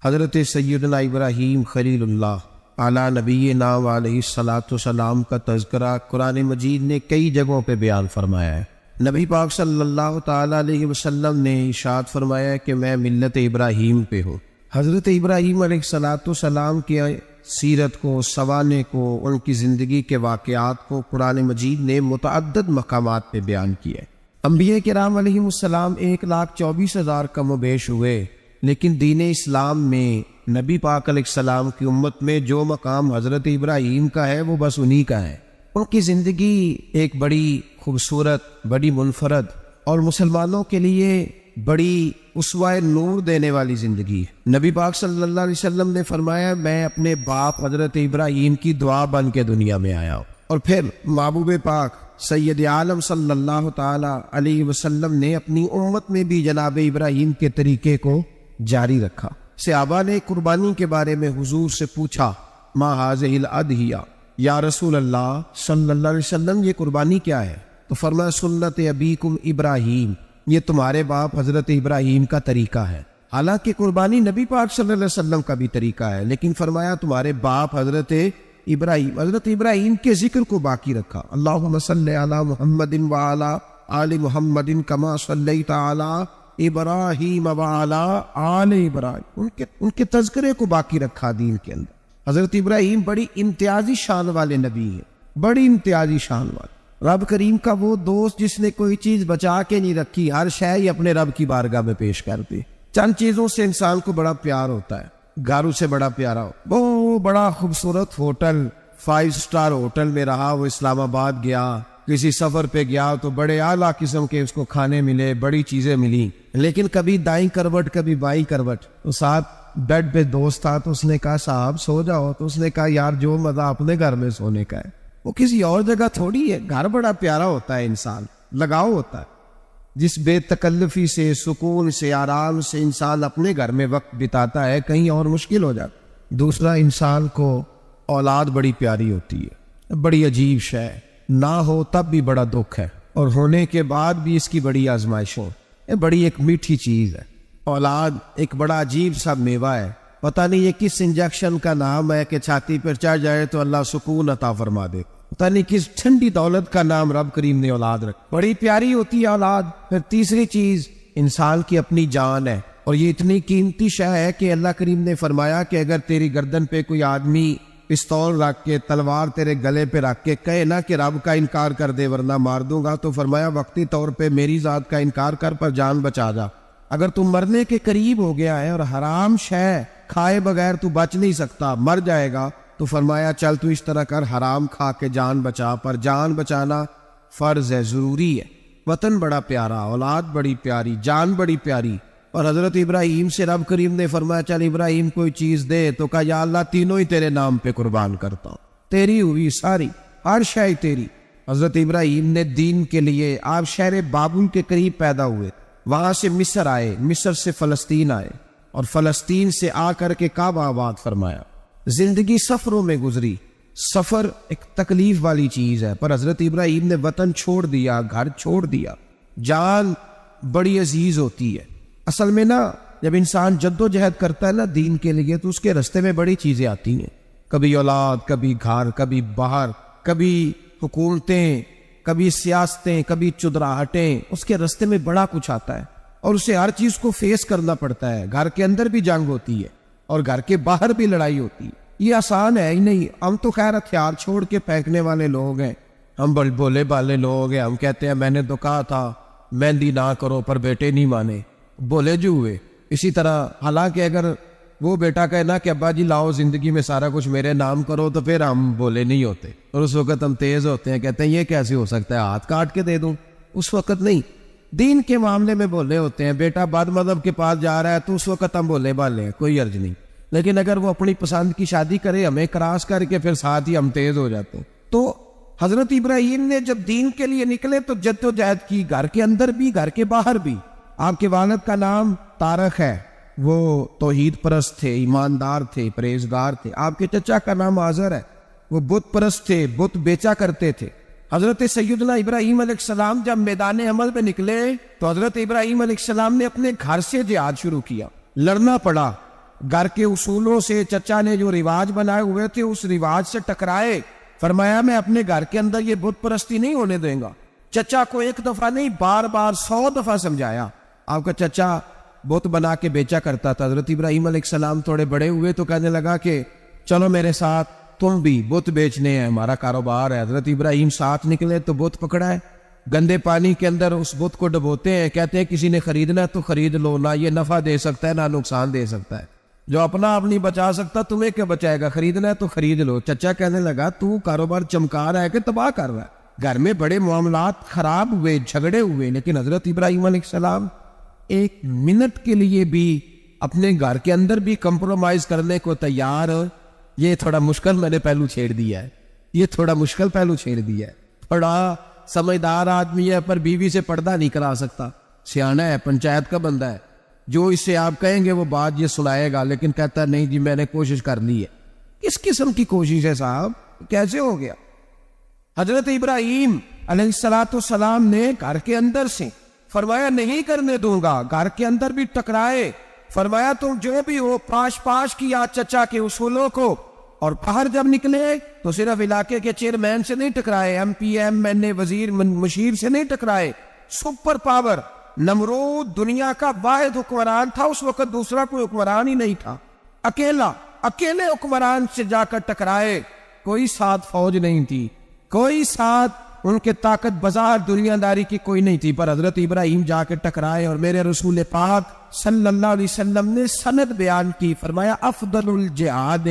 حضرت سیدنا ابراہیم خلیل اللہ علی نبینا و علیہ الصلاۃ والسلام کا تذکرہ قرآن مجید نے کئی جگہوں پہ بیان فرمایا ہے۔ نبی پاک صلی اللہ تعالیٰ علیہ وسلم نے ارشاد فرمایا ہے کہ میں ملت ابراہیم پہ ہوں۔ حضرت ابراہیم علیہ الصلاۃ والسلام کی سیرت کو، سوانح کو، ان کی زندگی کے واقعات کو قرآن مجید نے متعدد مقامات پہ بیان کیا ہے۔ انبیاء کرام علیہ السلام 1,24,000 کم و بیش ہوئے، لیکن دین اسلام میں نبی پاک علیہ السلام کی امت میں جو مقام حضرت ابراہیم کا ہے وہ بس انہی کا ہے۔ ان کی زندگی ایک بڑی خوبصورت، بڑی منفرد اور مسلمانوں کے لیے بڑی اسوہ نور دینے والی زندگی ہے۔ نبی پاک صلی اللہ علیہ وسلم نے فرمایا میں اپنے باپ حضرت ابراہیم کی دعا بن کے دنیا میں آیا ہوں، اور پھر محبوب پاک سید عالم صلی اللہ تعالی علیہ وسلم نے اپنی امت میں بھی جناب ابراہیم کے طریقے کو جاری رکھا۔ صحابہ نے قربانی کے بارے میں حضور سے پوچھا ما ھذہ الاضحیہ، یا رسول اللہ صلی اللہ علیہ وسلم یہ قربانی کیا ہے؟ تو فرمایا سنت ابیکم ابراہیم، یہ تمہارے باپ حضرت ابراہیم کا طریقہ ہے۔ حالانکہ قربانی نبی پاک صلی اللہ علیہ وسلم کا بھی طریقہ ہے، لیکن فرمایا تمہارے باپ حضرت ابراہیم کے ذکر کو باقی رکھا۔ اللہم صلی علی محمد وعلی آل محمد کما صلیت علی ابراہیم وعلی آل ابراہیم، ان کے تذکرے کو باقی رکھا دین کے اندر۔ حضرت ابراہیم بڑی امتیازی شان والے نبی ہیں، بڑی امتیازی شان والے۔ رب کریم کا وہ دوست جس نے کوئی چیز بچا کے نہیں رکھی، ہر شے ہی اپنے رب کی بارگاہ میں پیش کرتی۔ چند چیزوں سے انسان کو بڑا پیار ہوتا ہے، گھر اسے بڑا پیارا ہو، وہ بڑا خوبصورت ہوٹل 5 سٹار ہوٹل میں رہا، وہ اسلام آباد گیا، کسی سفر پہ گیا تو بڑے اعلیٰ قسم کے اس کو کھانے ملے، بڑی چیزیں ملی، لیکن کبھی دائیں کروٹ کبھی بائیں کروٹ، تو ساتھ بیڈ پہ دوست تھا تو اس نے کہا صاحب سو جاؤ، تو اس نے کہا یار جو مزہ اپنے گھر میں سونے کا ہے وہ کسی اور جگہ تھوڑی ہے۔ گھر بڑا پیارا ہوتا ہے، انسان لگاؤ ہوتا ہے، جس بے تکلفی سے، سکون سے، آرام سے انسان اپنے گھر میں وقت بتاتا ہے کہیں اور مشکل ہو جاتا۔ دوسرا، انسان کو اولاد بڑی پیاری ہوتی ہے، بڑی عجیب شے، نہ ہو تب بھی بڑا دکھ ہے، اور ہونے کے بعد بھی اس کی بڑی آزمائشوں، یہ بڑی ایک میٹھی چیز ہے۔ اولاد ایک بڑا عجیب سا میوہ ہے، پتہ نہیں یہ کس انجیکشن کا نام ہے کہ چھاتی پر چڑھ جائے تو اللہ سکون عطا فرما دے، پتہ نہیں کس ٹھنڈی دولت کا نام رب کریم نے اولاد رکھا، بڑی پیاری ہوتی ہے اولاد۔ پھر تیسری چیز انسان کی اپنی جان ہے، اور یہ اتنی قیمتی شے ہے کہ اللہ کریم نے فرمایا کہ اگر تیری گردن پہ کوئی آدمی پستول رکھ کے، تلوار تیرے گلے پہ رکھ کے کہے نہ کہ رب کا انکار کر دے ورنہ مار دوں گا، تو فرمایا وقتی طور پہ میری ذات کا انکار کر پر جان بچا جا۔ اگر تم مرنے کے قریب ہو گیا ہے اور حرام شے کھائے بغیر تو بچ نہیں سکتا، مر جائے گا، تو فرمایا چل تو اس طرح کر حرام کھا کے جان بچا، پر جان بچانا فرض ہے، ضروری ہے۔ وطن بڑا پیارا، اولاد بڑی پیاری، جان بڑی پیاری، اور حضرت ابراہیم سے رب کریم نے فرمایا چل ابراہیم کوئی چیز دے، تو کہا یا اللہ تینوں ہی تیرے نام پہ قربان کرتا ہوں، تیری ہوئی ساری، ہر شے تیری۔ حضرت ابراہیم نے دین کے لیے، آپ شہر بابل کے قریب پیدا ہوئے، وہاں سے مصر آئے، مصر سے فلسطین آئے، اور فلسطین سے آ کر کے کعبہ آباد فرمایا۔ زندگی سفروں میں گزری، سفر ایک تکلیف والی چیز ہے، پر حضرت ابراہیم نے وطن چھوڑ دیا، گھر چھوڑ دیا۔ جان بڑی عزیز ہوتی ہے اصل میں نا، جب انسان جد و جہد کرتا ہے نا دین کے لیے، تو اس کے رستے میں بڑی چیزیں آتی ہیں، کبھی اولاد، کبھی گھر، کبھی باہر، کبھی حکومتیں، کبھی سیاستیں، کبھی چدراہٹیں، اس کے رستے میں بڑا کچھ آتا ہے، اور اسے ہر چیز کو فیس کرنا پڑتا ہے۔ گھر کے اندر بھی جنگ ہوتی ہے اور گھر کے باہر بھی لڑائی ہوتی ہے، یہ آسان ہے ہی نہیں۔ ہم تو خیر ہتھیار چھوڑ کے پھینکنے والے لوگ ہیں، ہم بولے بالے لوگ ہیں، ہم کہتے ہیں میں نے تو کہا تھا مہندی نہ کرو، پر بیٹے نہیں مانے، بولے جو ہوئے۔ اسی طرح حالانکہ اگر وہ بیٹا کہے نا کہ ابا جی لاؤ زندگی میں سارا کچھ میرے نام کرو، تو پھر ہم بولے نہیں ہوتے، اور اس وقت ہم تیز ہوتے ہیں، کہتے ہیں یہ کیسے ہو سکتا ہے، ہاتھ کاٹ کے دے دوں۔ اس وقت نہیں، دین کے معاملے میں بولے ہوتے ہیں، بیٹا بد مذہب کے پاس جا رہا ہے تو اس وقت ہم بولے بالے ہیں، کوئی عرض نہیں، لیکن اگر وہ اپنی پسند کی شادی کرے ہمیں کراس کر کے، پھر ساتھ ہی ہم تیز ہو جاتے ہیں۔ تو حضرت ابراہیم نے جب دین کے لیے نکلے تو جد و جہد کی، گھر کے اندر بھی گھر کے باہر بھی۔ آپ کے والد کا نام طارق ہے، وہ توحید پرست تھے، ایماندار تھے، پرہیزگار تھے۔ آپ کے چچا کا نام آزر ہے، وہ بت پرست تھے، بت بیچا کرتے تھے۔ حضرت سیدنا ابراہیم علیہ السلام جب میدان عمل میں نکلے تو حضرت ابراہیم علیہ السلام نے اپنے گھر سے جہاد شروع کیا، لڑنا پڑا، گھر کے اصولوں سے چچا نے جو رواج بنائے ہوئے تھے اس رواج سے ٹکرائے. فرمایا میں اپنے گھر کے اندر یہ بت پرستی نہیں ہونے دیں گا. چچا کو ایک دفعہ نہیں بار بار 100 دفعہ سمجھایا. آپ کا چچا بت بنا کے بیچا کرتا تھا. حضرت ابراہیم علیہ السلام تھوڑے بڑے ہوئے تو کہنے لگا کہ چلو میرے ساتھ, تم بھی بت بیچنے ہیں, ہمارا کاروبار ہے. حضرت ابراہیم ساتھ نکلے تو بت پکڑا ہے, گندے پانی کے اندر اس بت کو ڈبوتے ہیں, کہتے ہیں کسی نے خریدنا ہے تو خرید لو, نہ یہ نفع دے سکتا ہے نہ نقصان دے سکتا ہے. جو اپنا آپ نہیں بچا سکتا تمہیں کیا بچائے گا, خریدنا ہے تو خرید لو. چچا کہنے لگا تو کاروبار چمکا رہا ہے کہ تباہ کر رہا ہے. گھر میں بڑے معاملات خراب ہوئے, جھگڑے ہوئے, لیکن حضرت ابراہیم علیہ السلام ایک منٹ کے لیے بھی اپنے گھر کے اندر بھی کمپرومائز کرنے کو تیار. یہ تھوڑا مشکل میں نے پہلو چھیڑ دیا ہے, یہ تھوڑا مشکل پہلو چھیڑ دیا ہے. بڑا سمجھدار آدمی ہے پر بیوی سے پردہ نہیں کرا سکتا, سیانا ہے, پنچایت کا بندہ ہے, جو اس سے آپ کہیں گے وہ بات یہ سنائے گا, لیکن کہتا ہے نہیں جی میں نے کوشش کر لی ہے. کس قسم کی کوشش ہے صاحب, کیسے ہو گیا؟ حضرت ابراہیم علیہ السلام نے گھر کے اندر سے فرمایا نہیں کرنے دوں گا. گھر کے اندر بھی ٹکرائے, فرمایا تم جو بھی ہو پاش پاش کیا چچا کے اصولوں کو, اور باہر جب نکلے تو صرف علاقے کے چیئرمین سے نہیں ٹکرائے, ایم پی ایم این اے وزیر مشیر سے نہیں ٹکرائے. سپر پاور نمرود دنیا کا واحد حکمران تھا اس وقت, دوسرا کوئی حکمران ہی نہیں تھا, اکیلے حکمران سے جا کر ٹکرائے. کوئی ساتھ فوج نہیں تھی, کوئی ساتھ ان کے طاقت بازار دنیا داری کی کوئی نہیں تھی, پر حضرت ابراہیم جا کے ٹکرائے. اور میرے رسول پاک صلی اللہ علیہ وسلم نے سند بیان کی, فرمایا افضل الجہاد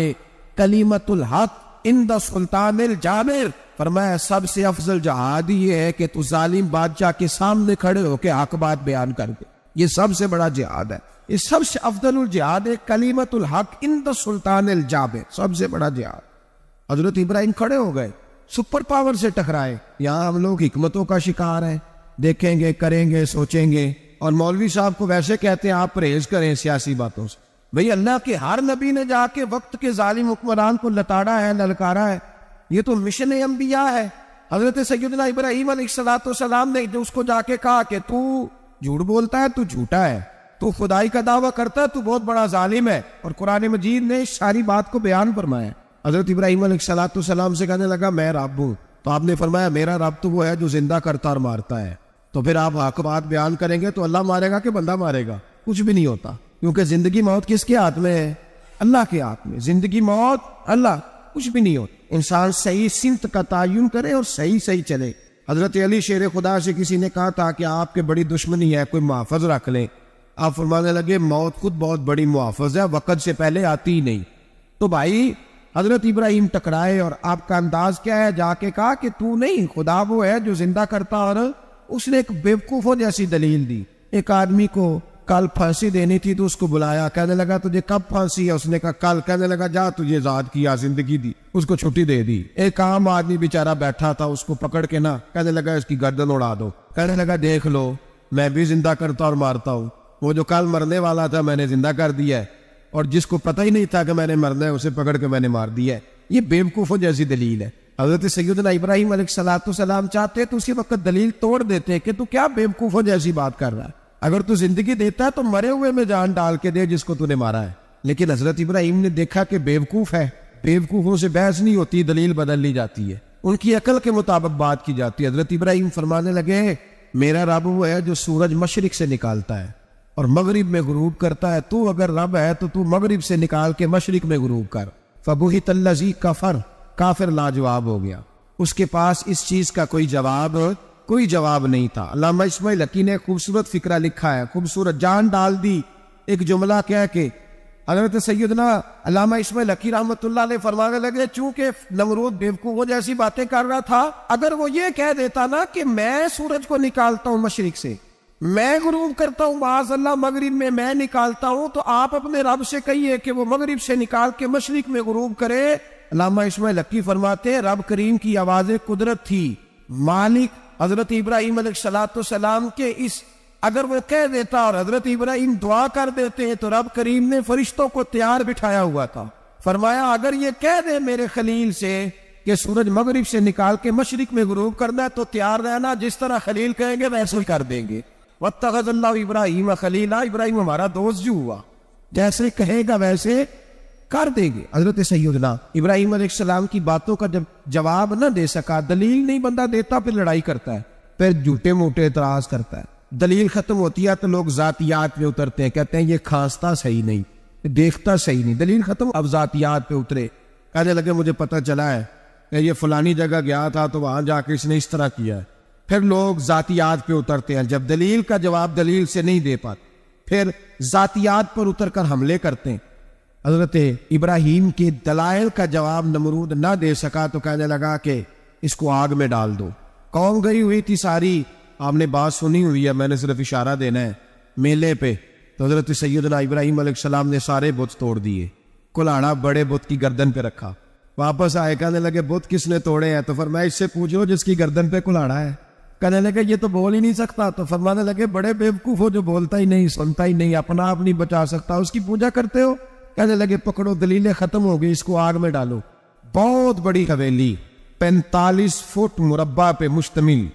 کلمۃ الحق عند سلطان الجابر. فرمایا سب سے افضل جہاد یہ ہے کہ تو ظالم بادشاہ کے سامنے کھڑے ہو کے حق بات بیان کر دے, یہ سب سے بڑا جہاد ہے. یہ سب سے افضل الجہاد ہے کلمۃ الحق عند سلطان الجابر, سب سے بڑا جہاد. حضرت ابراہیم کھڑے ہو گئے, سپر پاور سے ٹکرائے. یہاں ہم لوگ حکمتوں کا شکار ہیں, دیکھیں گے, کریں گے, سوچیں گے, اور مولوی صاحب کو ویسے کہتے ہیں آپ پرہیز کریں سیاسی باتوں سے. بھئی اللہ کے ہر نبی نے جا کے وقت کے ظالم حکمران کو لتاڑا ہے, للکارا ہے. یہ تو مشن انبیاء ہے. حضرت سیدنا ابراہیم علیہ السلام نے جو اس کو جا کے کہا کہ تو جھوٹ بولتا ہے, تو جھوٹا ہے, تو خدائی کا دعویٰ کرتا ہے, تو بہت بڑا ظالم ہے. اور قرآن مجید نے ساری بات کو بیان فرمایا. حضرت ابراہیم علیہ السلام سے کہنے لگا میں رب ہوں, تو آپ نے فرمایا میرا رب تو وہ ہے جو زندہ کرتا اور مارتا ہے. تو پھر آپ حق بات بیان کریں گے تو اللہ مارے گا کہ بندہ مارے گا؟ کچھ بھی نہیں ہوتا, کیونکہ زندگی موت کس کے ہاتھ میں ہے؟ اللہ کے ہاتھ میں. زندگی موت اللہ, کچھ بھی نہیں ہوتا. انسان صحیح سمت کا تعین کرے اور صحیح چلے. حضرت علی شیر خدا سے کسی نے کہا تھا کہ آپ کے بڑی دشمنی ہے, کوئی محافظ رکھ لیں. آپ فرمانے لگے موت خود بہت بڑی محافظ ہے, وقت سے پہلے آتی ہی نہیں. تو بھائی حضرت ابراہیم ٹکرائے, اور آپ کا انداز کیا ہے؟ جا کے کہا کہ تو نہیں, خدا وہ ہے جو زندہ کرتا. اور اس نے ایک بیوقوفوں جیسی دلیل دی. ایک آدمی کو کل پھانسی دینی تھی تو اس کو بلایا, کہنے لگا تجھے کب پھانسی ہے؟ اس نے کہا کل. کہنے لگا جا تجھے آزاد کیا, زندگی دی, اس کو چھٹی دے دی. ایک عام آدمی بیچارہ بیٹھا تھا, اس کو پکڑ کے نا کہنے لگا اس کی گردن اڑا دو. کہنے لگا دیکھ لو میں بھی زندہ کرتا اور مارتا ہوں, وہ جو کل مرنے والا تھا میں نے زندہ کر دیا ہے, اور جس کو پتہ ہی نہیں تھا کہ میں نے مرنا ہے اسے پکڑ کے میں نے مار دیا ہے. یہ بیوقوفوں جیسی دلیل ہے. حضرت سیدنا ابراہیم علیہ السلام چاہتے تو اسی وقت دلیل توڑ دیتے کہ تو کیا بیوقوفوں جیسی بات کر رہا ہے, اگر تو زندگی دیتا ہے تو مرے ہوئے میں جان ڈال کے دے جس کو تو نے مارا ہے. لیکن حضرت ابراہیم نے دیکھا کہ بیوقوف ہے, بیوقوفوں سے بحث نہیں ہوتی, دلیل بدل لی جاتی ہے, ان کی عقل کے مطابق بات کی جاتی ہے. حضرت ابراہیم فرمانے لگے میرا رب وہ ہے جو سورج مشرق سے نکالتا ہے اور مغرب میں غروب کرتا ہے. تو اگر رب ہے تو مغرب سے نکال کے مشرق میں غروب کر. فبہت الذی کفر, کافر لاجواب ہو گیا, اس کے پاس اس چیز کا کوئی جواب نہیں تھا. علامہ اسماعیل حقی نے خوبصورت فقرہ لکھا ہے, خوبصورت جان ڈال دی ایک جملہ کہہ کے. حضرت سیدنا علامہ اسماعیل حقی رحمۃ اللہ علیہ فرمانے لگے چونکہ نمرود بیوقوف جیسی باتیں کر رہا تھا, اگر وہ یہ کہہ دیتا نا کہ میں سورج کو نکالتا ہوں مشرق سے, میں غروب کرتا ہوں معاذ اللہ مغرب میں نکالتا ہوں, تو آپ اپنے رب سے کہیے کہ وہ مغرب سے نکال کے مشرق میں غروب کرے. علامہ اسماعیل حقی فرماتے ہیں رب کریم کی آواز قدرت تھی, مالک حضرت ابراہیم علیہ السلام کے اس اگر وہ کہہ دیتا اور حضرت ابراہیم دعا کر دیتے ہیں تو رب کریم نے فرشتوں کو تیار بٹھایا ہوا تھا. فرمایا اگر یہ کہہ دے میرے خلیل سے کہ سورج مغرب سے نکال کے مشرق میں غروب کرنا ہے تو تیار رہنا, جس طرح خلیل کہیں گے ویسے ہی کر دیں گے. واتخذ اللہ ابراہیم خلیلا, ابراہیم ہمارا دوست جو ہوا. جیسے کہے گا ویسے کر دیں گے۔ حضرت سیدنا ابراہیم علیہ السلام کی باتوں کا جب جواب نہ دے سکا، دلیل نہیں بندہ دیتا، پھر لڑائی کرتا ہے، پھر جھوٹے موٹے اعتراض کرتا ہے۔ دلیل ختم ہوتی ہے تو لوگ ذاتیات پہ اترتے ہیں، کہتے ہیں یہ کھانستا صحیح نہیں، دیکھتا صحیح نہیں، دلیل ختم، اب ذاتیات پہ اترے، کہنے لگے مجھے پتہ چلا ہے کہ یہ فلانی جگہ گیا تھا تو وہاں جا کے اس نے اس طرح کیا ہے۔ پھر لوگ ذاتیات پہ اترتے ہیں، جب دلیل کا جواب دلیل سے نہیں دے پاتے پھر ذاتیات پر اتر کر حملے کرتے ہیں۔ حضرت ابراہیم کے دلائل کا جواب نمرود نہ دے سکا تو کہنے لگا کہ اس کو آگ میں ڈال دو۔ قوم گئی ہوئی تھی ساری، آپ نے بات سنی ہوئی ہے، میں نے صرف اشارہ دینا ہے، میلے پہ تو حضرت سیدنا ابراہیم علیہ السلام نے سارے بت توڑ دیے، کلاڑا بڑے بت کی گردن پہ رکھا، واپس آئے کہنے لگے بت کس نے توڑے ہیں؟ تو فرمایا اس سے پوچھو جس کی گردن پہ کلاڑا ہے۔ کہنے لگے یہ تو بول ہی نہیں سکتا، تو فرمانے لگے بڑے بیوقوف ہو جو بولتا ہی نہیں، سنتا ہی نہیں، اپنا آپ نہیں بچا سکتا، اس کی پوجا کرتے ہو؟ کہنے لگے پکڑو، دلیلیں ختم ہو گئی، اس کو آگ میں ڈالو۔ بہت بڑی حویلی 45 فٹ مربع پہ مشتمل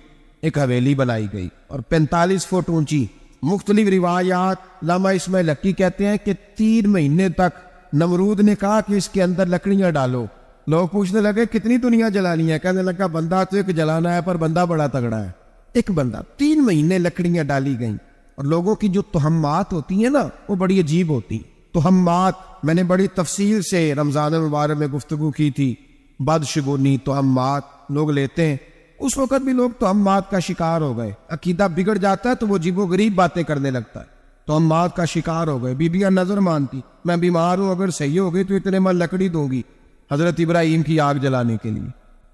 ایک حویلی بنائی گئی اور 45 فٹ اونچی۔ مختلف روایات، علامہ اسماعیل حقی کہتے ہیں کہ 3 مہینے تک نمرود نے کہا کہ اس کے اندر لکڑیاں ڈالو۔ لوگ پوچھنے لگے کتنی دنیا جلانی ہے؟ کہنے لگا بندہ تو ایک جلانا ہے، پر بندہ بڑا تگڑا ہے، ایک بندہ۔ 3 مہینے لکڑیاں ڈالی گئیں، اور لوگوں کی جو تہمات ہوتی ہیں نا وہ بڑی عجیب ہوتی۔ تہمات میں نے بڑی تفصیل سے رمضان المبارک میں گفتگو کی تھی، بدشگونی تہمات لوگ لیتے ہیں، اس وقت بھی لوگ تہمات کا شکار ہو گئے، عقیدہ بگڑ جاتا ہے تو وہ عجیب و غریب باتیں کرنے لگتا ہے، تہمات کا شکار ہو گئے۔ بیبیاں نظر مانتی، میں بیمار ہوں، اگر صحیح ہو گئی تو اتنے میں لکڑی دوں گی حضرت ابراہیم کی آگ جلانے کے لیے۔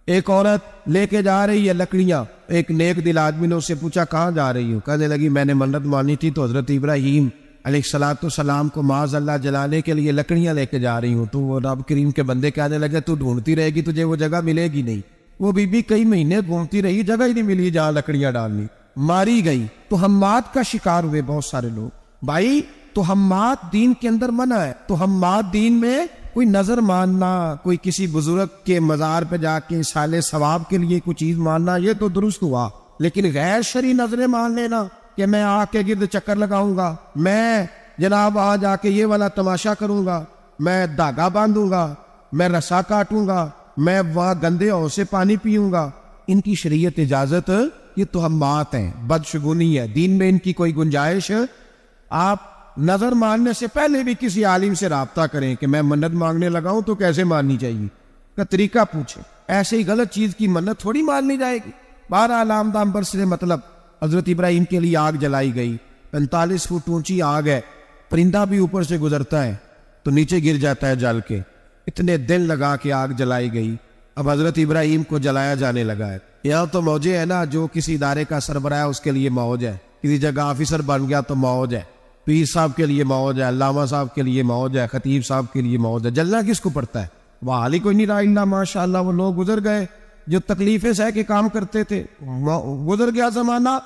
ایک عورت لے کے جا رہی ہے لکڑیاں، ایک نیک دل آدمی نے اس سے پوچھا کہاں جا رہی ہوں؟ کہنے لگی میں نے منت مانی تھی تو حضرت ابراہیم علیہ السلام کو معاذ اللہ جلانے کے لیے لکڑیاں لے کے جا رہی ہوں۔ تو وہ رب کریم کے بندے کہنے لگے تو ڈھونڈتی رہے گی، تجھے وہ جگہ ملے گی نہیں۔ وہ بی بی کئی مہینے گھومتی رہی، جگہ ہی نہیں ملی جہاں لکڑیاں ڈالنی، ماری گئی۔ تہمات کا شکار ہوئے بہت سارے لوگ۔ بھائی تہمات دین کے اندر منع ہے، تہمات دین میں کوئی نظر ماننا، کوئی کسی بزرگ کے مزار پہ جا کے سالے ثواب کے لیے کوئی چیز ماننا، یہ تو درست ہوا، لیکن غیر شرعی نظریں مان لینا کہ میں آ کے گرد چکر لگاؤں گا، میں جناب آ جا کے یہ والا تماشا کروں گا، میں دھاگا باندھوں گا، میں رسا کاٹوں گا، میں وہاں گندے ہو سے پانی پیوں گا، ان کی شریعت اجازت، یہ تہمات ہیں، بدشگونی ہے، دین میں ان کی کوئی گنجائش۔ آپ نظر ماننے سے پہلے بھی کسی عالم سے رابطہ کریں کہ میں منت مانگنے لگاؤں تو کیسے ماننی چاہیے کا طریقہ پوچھیں، ایسے ہی غلط چیز کی منت تھوڑی ماننی جائے گی۔ 12 علامدام پر سے مطلب حضرت ابراہیم کے لیے آگ جلائی گئی، 45 فٹ اونچی آگ ہے، پرندہ بھی اوپر سے گزرتا ہے تو نیچے گر جاتا ہے جل کے، اتنے دن لگا کے آگ جلائی گئی۔ اب حضرت ابراہیم کو جلایا جانے لگا ہے۔ یہاں تو موجے ہے نا، جو کسی ادارے کا سربراہ ہے اس کے لیے موج ہے، کسی جگہ آفیسر بن گیا تو موج ہے، پیر صاحب کے لیے موج ہے، علامہ صاحب کے لیے موج ہے، خطیب صاحب کے لیے موج ہے۔ جلنا کس کو پڑتا ہے؟ وہ حال ہی کوئی نہیں رہا الا ماشاء اللہ، وہ لوگ گزر گئے جو تکلیفیں سہ کے کام کرتے تھے، گزر گیا زمانہ۔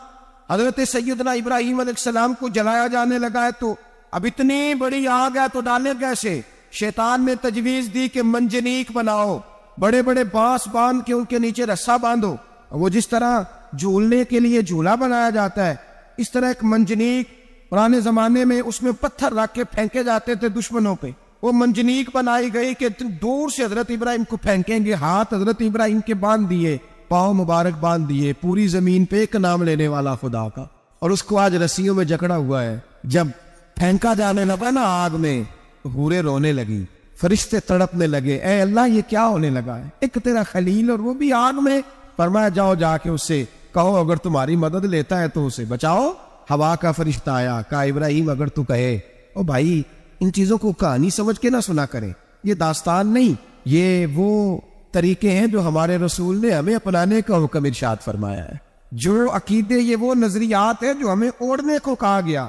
حضرت سیدنا ابراہیم علیہ السلام کو جلایا جانے لگا ہے تو اب اتنی بڑی آگ ہے تو ڈالے کیسے؟ شیطان نے تجویز دی کہ منجنیق بناؤ، بڑے بڑے بانس باندھ کے ان کے نیچے رسا باندھو، وہ جس طرح جھولنے کے لیے جھولا بنایا جاتا ہے اس طرح ایک منجنیق، پرانے زمانے میں اس میں پتھر رکھ کے پھینکے جاتے تھے دشمنوں پہ، وہ منجنیق بنائی گئی کہ دور سے حضرت ابراہیم کو پھینکیں گے، ہاتھ حضرت ابراہیم کے باندھ دیے، پاؤں مبارک باندھ دیے، پوری زمین پہ ایک نام لینے والا خدا کا، اور اس کو آج رسیوں میں جکڑا ہوا ہے۔ جب پھینکا جانے لگا نا آگ میں، حوریں رونے لگی، فرشتے تڑپنے لگے، اے اللہ یہ کیا ہونے لگا ہے؟ ایک تیرا خلیل اور وہ بھی آگ میں۔ فرمایا جاؤ جا کے اس سے کہو اگر تمہاری مدد لیتا ہے تو اسے بچاؤ۔ ہوا کا فرشتہ آیا، کہا ابراہیم اگر تو کہے۔ او بھائی ان چیزوں کو کہانی سمجھ کے نہ سنا کریں، یہ داستان نہیں، یہ وہ طریقے ہیں جو ہمارے رسول نے ہمیں اپنانے کا حکم ارشاد فرمایا ہے، جو عقیدے، یہ وہ نظریات ہیں جو ہمیں اوڑھنے کو کہا گیا،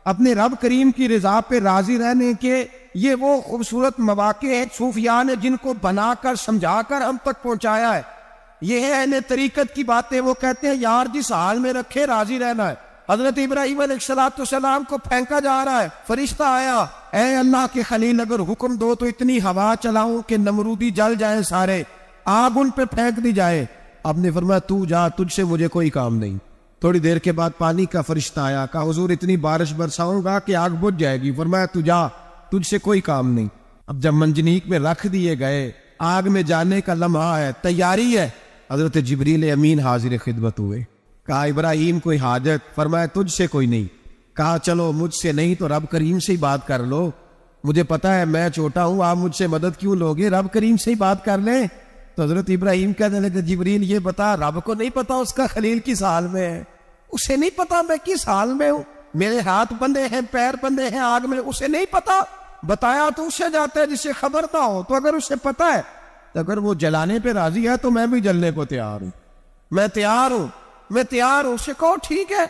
اپنے رب کریم کی رضا پہ راضی رہنے کے یہ وہ خوبصورت مواقع ہیں صوفیاء نے جن کو بنا کر سمجھا کر ہم تک پہنچایا ہے۔ یہ ہے اہل طریقت کی باتیں، وہ کہتے ہیں یار جس حال میں رکھے راضی رہنا ہے۔ حضرت ابراہیم علیہ السلام کو پھینکا جا رہا ہے، فرشتہ آیا، اے اللہ کے خلیل اگر حکم دو تو اتنی ہوا چلاؤں کہ نمرودی جل جائیں سارے، آگ ان پہ پھینک دی جائے۔ آپ نے فرمایا تو جا، تجھ سے مجھے کوئی کام نہیں۔ تھوڑی دیر کے بعد پانی کا فرشتہ آیا، کہا حضور اتنی بارش برساؤں گا کہ آگ بجھ جائے گی۔ فرمایا تو جا، تجھ سے کوئی کام نہیں۔ اب جب منجنیق میں رکھ دیے گئے، آگ میں جانے کا لمحہ ہے، تیاری ہے، حضرت جبریل امین حاضر خدمت ہوئے۔ کہا ابراہیم کوئی حاجت؟ فرمایا تجھ سے کوئی نہیں۔ کہا چلو مجھ سے نہیں تو رب کریم سے ہی بات کر لو، مجھے پتا ہے میں چھوٹا ہوں، آپ مجھ سے مدد کیوں لوگے، رب کریم سے ہی بات کر لیں۔ تو حضرت ابراہیم کہنے لگے جبریل یہ بتا، رب کو نہیں پتا اس کا خلیل کس حال میں ہے؟ اسے نہیں پتا میں کس حال میں ہوں، میرے ہاتھ بندھے ہیں، پیر بندھے ہیں آگ میں، اسے نہیں پتا؟ بتایا تو اسے جاتا ہے جسے خبر نہ ہو۔ تو اگر اسے پتا ہے، تو اگر وہ جلانے پہ راضی ہے تو میں بھی جلنے کو تیار ہوں، میں تیار ہوں، میں تیار ہوں۔ اسے کہو ٹھیک ہے۔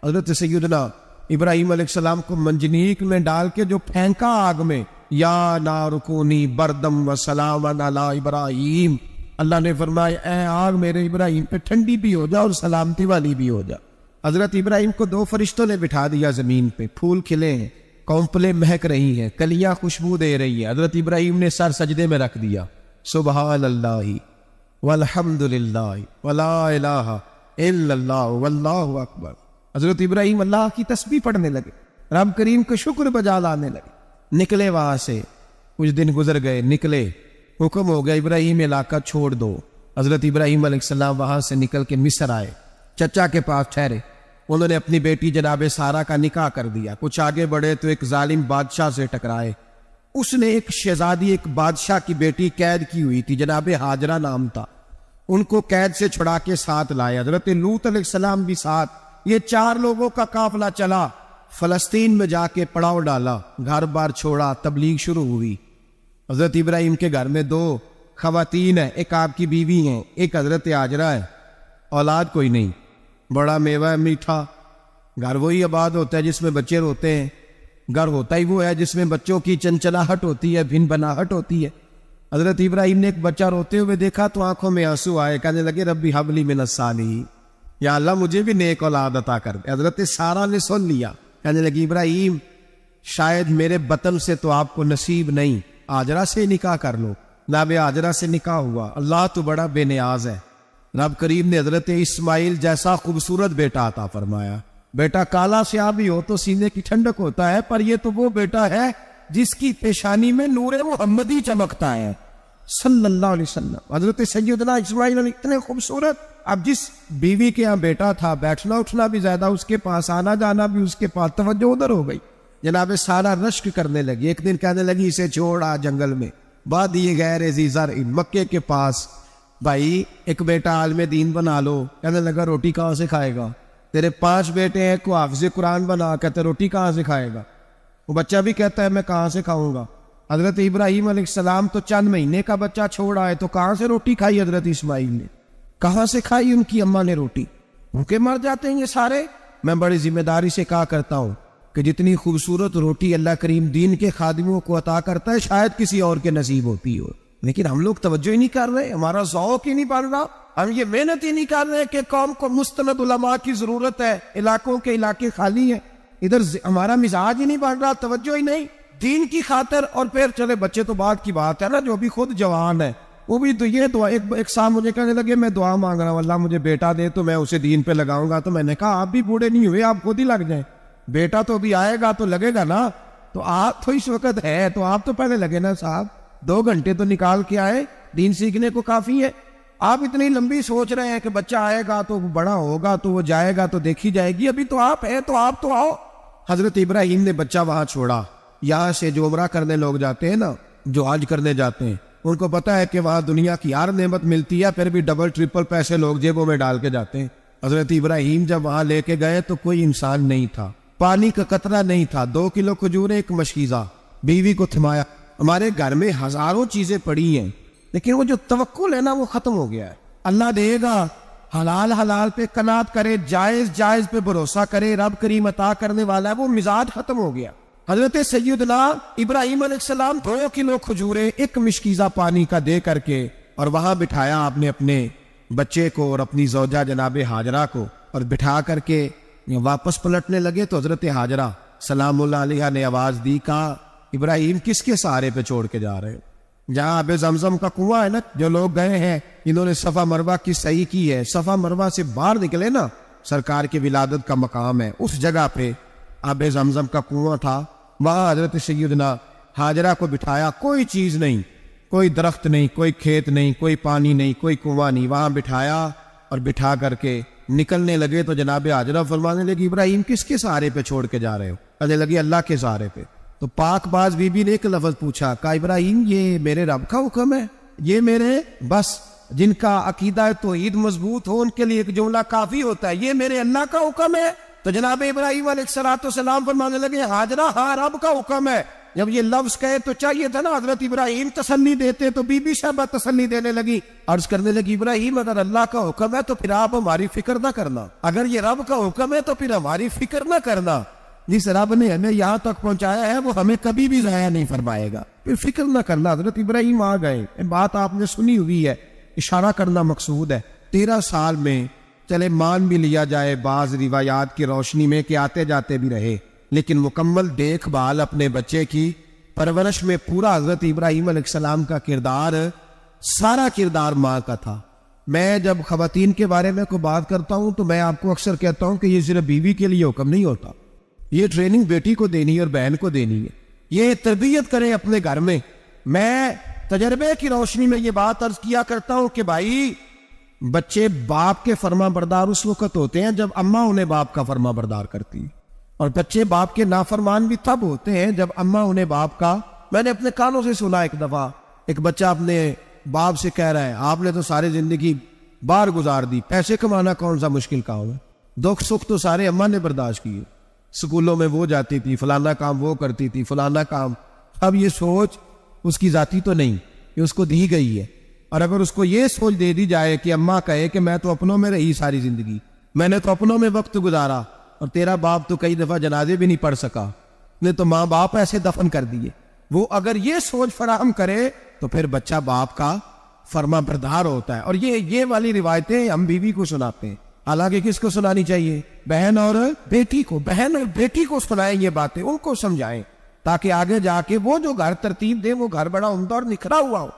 حضرت سیدنا ابراہیم علیہ السلام کو منجنیق میں ڈال کے جو پھینکا آگ میں، یا نار کونی بردم و سلام علی ابراہیم، اللہ نے فرمایا اے آگ میرے ابراہیم پہ ٹھنڈی بھی ہو جا اور سلامتی والی بھی ہو جا۔ حضرت ابراہیم کو دو فرشتوں نے بٹھا دیا زمین پہ، پھول کھلے ہیں، کونپلیں مہک رہی ہیں، کلیاں خوشبو دے رہی ہیں۔ حضرت ابراہیم نے سر سجدے میں رکھ دیا، سبحان اللہ والحمد للہ ولا الہ الا اللہ واللہ اکبر۔ حضرت ابراہیم اللہ کی تسبیح پڑھنے لگے، رب کریم کو شکر بجا لانے لگے۔ نکلے وہاں سے، کچھ دن گزر گئے، نکلے، حکم ہو گیا ابراہیم علاقہ چھوڑ دو۔ حضرت ابراہیم علیہ السلام وہاں سے نکل کے مصر آئے، چچا کے پاس ٹھہرے۔ انہوں نے اپنی بیٹی جناب سارہ کا نکاح کر دیا۔ کچھ آگے بڑھے تو ایک ظالم بادشاہ سے ٹکرائے، اس نے ایک شہزادی، ایک بادشاہ کی بیٹی قید کی ہوئی تھی، جناب ہاجرہ نام تھا، ان کو قید سے چھڑا کے ساتھ لائے۔ حضرت لوط علیہ السلام بھی ساتھ، یہ 4 لوگوں کا قافلہ چلا، فلسطین میں جا کے پڑاؤ ڈالا، گھر بار چھوڑا، تبلیغ شروع ہوئی۔ حضرت ابراہیم کے گھر میں 2 خواتین ہیں، ایک آپ کی بیوی ہیں، ایک حضرت ہاجرہ ہے، اولاد کوئی نہیں، بڑا میوہ ہے میٹھا۔ گھر وہی آباد ہوتا ہے جس میں بچے روتے ہیں، گھر ہوتا ہی وہ ہے جس میں بچوں کی چنچلاہٹ ہوتی ہے، بھن بناہٹ ہوتی ہے۔ حضرت ابراہیم نے ایک بچہ روتے ہوئے دیکھا تو آنکھوں میں آنسو آئے، کہنے لگے ربی حب لی من الصالحین، یا اللہ مجھے بھی نیک اولاد عطا کر دے۔ حضرت سارہ نے سن لیا، کہنے لگی ابراہیم شاید میرے بطن سے تو آپ کو نصیب نہیں، ہاجرہ سے نکاح کر لو۔ جناب ہاجرہ سے نکاح ہوا۔ اللہ تو بڑا بے نیاز ہے، رب کریم نے حضرت اسماعیل جیسا خوبصورت بیٹا عطا فرمایا۔ بیٹا کالا سیاہ بھی ہو تو سینے کی ٹھنڈک ہوتا ہے، پر یہ تو وہ بیٹا ہے جس کی پیشانی میں نور محمدی چمکتا ہے صلی اللہ علیہ وسلم۔ حضرت سیدنا اسماعیل اتنے خوبصورت، اب جس بیوی کے یہاں بیٹا تھا، بیٹھنا اٹھنا بھی زیادہ اس کے پاس، آنا جانا بھی اس کے پاس، توجہ ادھر ہو گئی۔ جناب سارہ رشک کرنے لگی، ایک دن کہنے لگی اسے چھوڑ آ جنگل میں، وادی غیر ذی زرع مکے کے پاس، بھائی ایک بیٹا عالم دین بنا لو۔ کہنے لگا روٹی کہاں سے کھائے گا؟ تیرے 5 بیٹے ہیں، کو حافظ قرآن بنا، کہتے روٹی کہاں سے کھائے گا؟ وہ بچہ بھی کہتا ہے میں کہاں سے کھاؤں گا؟ حضرت ابراہیم علیہ السلام تو چند مہینے کا بچہ چھوڑ آئے، تو کہاں سے روٹی کھائی حضرت اسماعیل نے؟ کہاں سے کھائی ان کی اماں نے روٹی؟ بھوکے مر جاتے ہیں یہ سارے۔ میں بڑی ذمہ داری سے کہا کرتا ہوں کہ جتنی خوبصورت روٹی اللہ کریم دین کے خادموں کو عطا کرتا ہے شاید کسی اور کے نصیب ہوتی ہو، لیکن ہم لوگ توجہ ہی نہیں کر رہے، ہمارا ذوق ہی نہیں بڑھ رہا، ہم یہ محنت ہی نہیں کر رہے کہ قوم کو مستند علماء کی ضرورت ہے، علاقوں کے علاقے خالی ہیں، ادھر ہمارا مزاج ہی نہیں بڑھ رہا، توجہ ہی نہیں دین کی خاطر۔ اور پھر چلے بچے تو بعد کی بات ہے نا، جو ابھی خود جوان ہے وہ بھی تو یہ دعا، ایک صاحب مجھے کہنے لگے میں دعا مانگ رہا ہوں اللہ مجھے بیٹا دے تو میں اسے دین پہ لگاؤں گا۔ تو میں نے کہا آپ بھی بوڑھے نہیں ہوئے، آپ خود ہی لگ جائیں، بیٹا تو ابھی آئے گا تو لگے گا نا، تو آپ تو اس وقت ہے تو آپ تو پہلے لگے نا صاحب، 2 گھنٹے تو نکال کے آئے، دین سیکھنے کو کافی ہے۔ آپ اتنی لمبی سوچ رہے ہیں کہ بچہ آئے گا تو بڑا ہوگا تو وہ جائے گا تو دیکھی جائے گی، ابھی تو آپ ہے تو آپ تو آؤ۔ حضرت ابراہیم نے بچہ وہاں چھوڑا۔ یہاں سے جو عمرہ کرنے لوگ جاتے ہیں نا، جو حج کرنے جاتے ہیں، ان کو پتا ہے کہ وہاں دنیا کی ہر نعمت ملتی ہے، پھر بھی ڈبل ٹرپل پیسے لوگ جیبوں میں ڈال کے جاتے ہیں۔ حضرت ابراہیم جب وہاں لے کے گئے تو کوئی انسان نہیں تھا، پانی کا قطرہ نہیں تھا، 2 کلو کھجوریں، ایک مشکیزہ، بیوی کو تھمایا۔ ہمارے گھر میں ہزاروں چیزیں پڑی ہیں لیکن وہ جو توکل ہے نا وہ ختم ہو گیا ہے۔ اللہ دے گا، حلال حلال پہ قناعت کرے، جائز جائز پہ بھروسہ کرے، رب کریم عطا کرنے والا ہے، وہ مزاج ختم ہو گیا۔ حضرت سیدنا ابراہیم علیہ السلام 2 کلو کھجوریں، ایک مشکیزہ پانی کا دے کر کے، اور وہاں بٹھایا آپ نے اپنے بچے کو اور اپنی زوجہ جناب ہاجرہ کو، اور بٹھا کر کے واپس پلٹنے لگے تو حضرت ہاجرہ سلام اللہ علیہ نے آواز دی، کہا ابراہیم کس کے سہارے پہ چھوڑ کے جا رہے ہو؟ جہاں آب زمزم کا کنواں ہے نا، جو لوگ گئے ہیں انہوں نے صفا مروہ کی صحیح کی ہے، صفا مروہ سے باہر نکلے نا، سرکار کی ولادت کا مقام ہے، اس جگہ پہ آب زمزم کا کنواں تھا، وہاں حضرت سیدنا ہاجرہ کو بٹھایا، کوئی چیز نہیں، کوئی درخت نہیں، کوئی کھیت نہیں، کوئی پانی نہیں، کوئی کنواں نہیں، وہاں بٹھایا اور بٹھا کر کے نکلنے لگے تو جناب ہاجرہ فرمانے لگی ابراہیم کس کے سہارے پہ چھوڑ کے جا رہے ہو؟ کہنے لگی اللہ کے سہارے پہ۔ تو پاک باز بی بی نے ایک لفظ پوچھا، کہا ابراہیم یہ میرے رب کا حکم ہے، یہ میرے بس جن کا عقیدہ توحید مضبوط ہو ان کے لیے ایک جملہ کافی ہوتا ہے، یہ میرے اللہ کا حکم ہے؟ تو جناب ابراہیم علیہ السلام فرمانے لگے ہاجرہ ہاں رب کا حکم ہے۔ جب یہ لفظ کہے تو چاہیے تھا نا حضرت ابراہیم تسلی دیتے، تو بی بی صاحبہ تسلی دینے لگی، عرض کرنے لگی ابراہیم اگر اللہ کا حکم ہے تو پھر آپ ہماری فکر نہ کرنا، اگر یہ رب کا حکم ہے تو پھر ہماری فکر نہ کرنا، جس رب نے ہمیں یہاں تک پہنچایا ہے وہ ہمیں کبھی بھی ضائع نہیں فرمائے گا، پھر فکر نہ کرنا۔ حضرت ابراہیم آ گئے، بات آپ نے سنی ہوئی ہے، اشارہ کرنا مقصود ہے۔ 13 سال میں چلے مان بھی لیا جائے بعض روایات کی روشنی میں کہ آتے جاتے بھی رہے، لیکن مکمل دیکھ بھال اپنے بچے کی پرورش میں پورا حضرت ابراہیم علیہ السلام کا کردار، سارا کردار ماں کا تھا۔ میں جب خواتین کے بارے میں کوئی بات کرتا ہوں تو میں آپ کو اکثر کہتا ہوں کہ یہ صرف بیوی کے لیے حکم نہیں ہوتا، یہ ٹریننگ بیٹی کو دینی ہے اور بہن کو دینی ہے، یہ تربیت کریں اپنے گھر میں۔ میں تجربے کی روشنی میں یہ بات عرض کیا کرتا ہوں کہ بھائی بچے باپ کے فرما بردار اس وقت ہوتے ہیں جب اماں انہیں باپ کا فرما بردار کرتی ہے، اور بچے باپ کے نافرمان بھی تب ہوتے ہیں جب اماں انہیں باپ کا۔ میں نے اپنے کانوں سے سنا ایک دفعہ ایک بچہ اپنے باپ سے کہہ رہا ہے آپ نے تو ساری زندگی باہر گزار دی، پیسے کمانا کون سا مشکل کام ہے، دکھ سکھ تو سارے اماں نے برداشت کیے، سکولوں میں وہ جاتی تھی، فلانا کام وہ کرتی تھی، فلانا کام۔ اب یہ سوچ اس کی ذاتی تو نہیں، یہ اس کو دی گئی ہے، اور اگر اس کو یہ سوچ دے دی جائے کہ اماں کہے کہ میں تو اپنوں میں رہی ساری زندگی، میں نے تو اپنوں میں وقت گزارا، اور تیرا باپ تو کئی دفعہ جنازے بھی نہیں پڑھ سکا، نے تو ماں باپ ایسے دفن کر دیے، وہ اگر یہ سوچ فراہم کرے تو پھر بچہ باپ کا فرما بردار ہوتا ہے۔ اور یہ والی روایتیں ہم بیوی کو سناتے ہیں، حالانکہ کس کو سنانی چاہیے؟ بہن اور بیٹی کو، بہن اور بیٹی کو سنائیں یہ باتیں، ان کو سمجھائیں، تاکہ آگے جا کے وہ جو گھر ترتیب دے وہ گھر بڑا عمدہ اور نکھرا ہوا ہو۔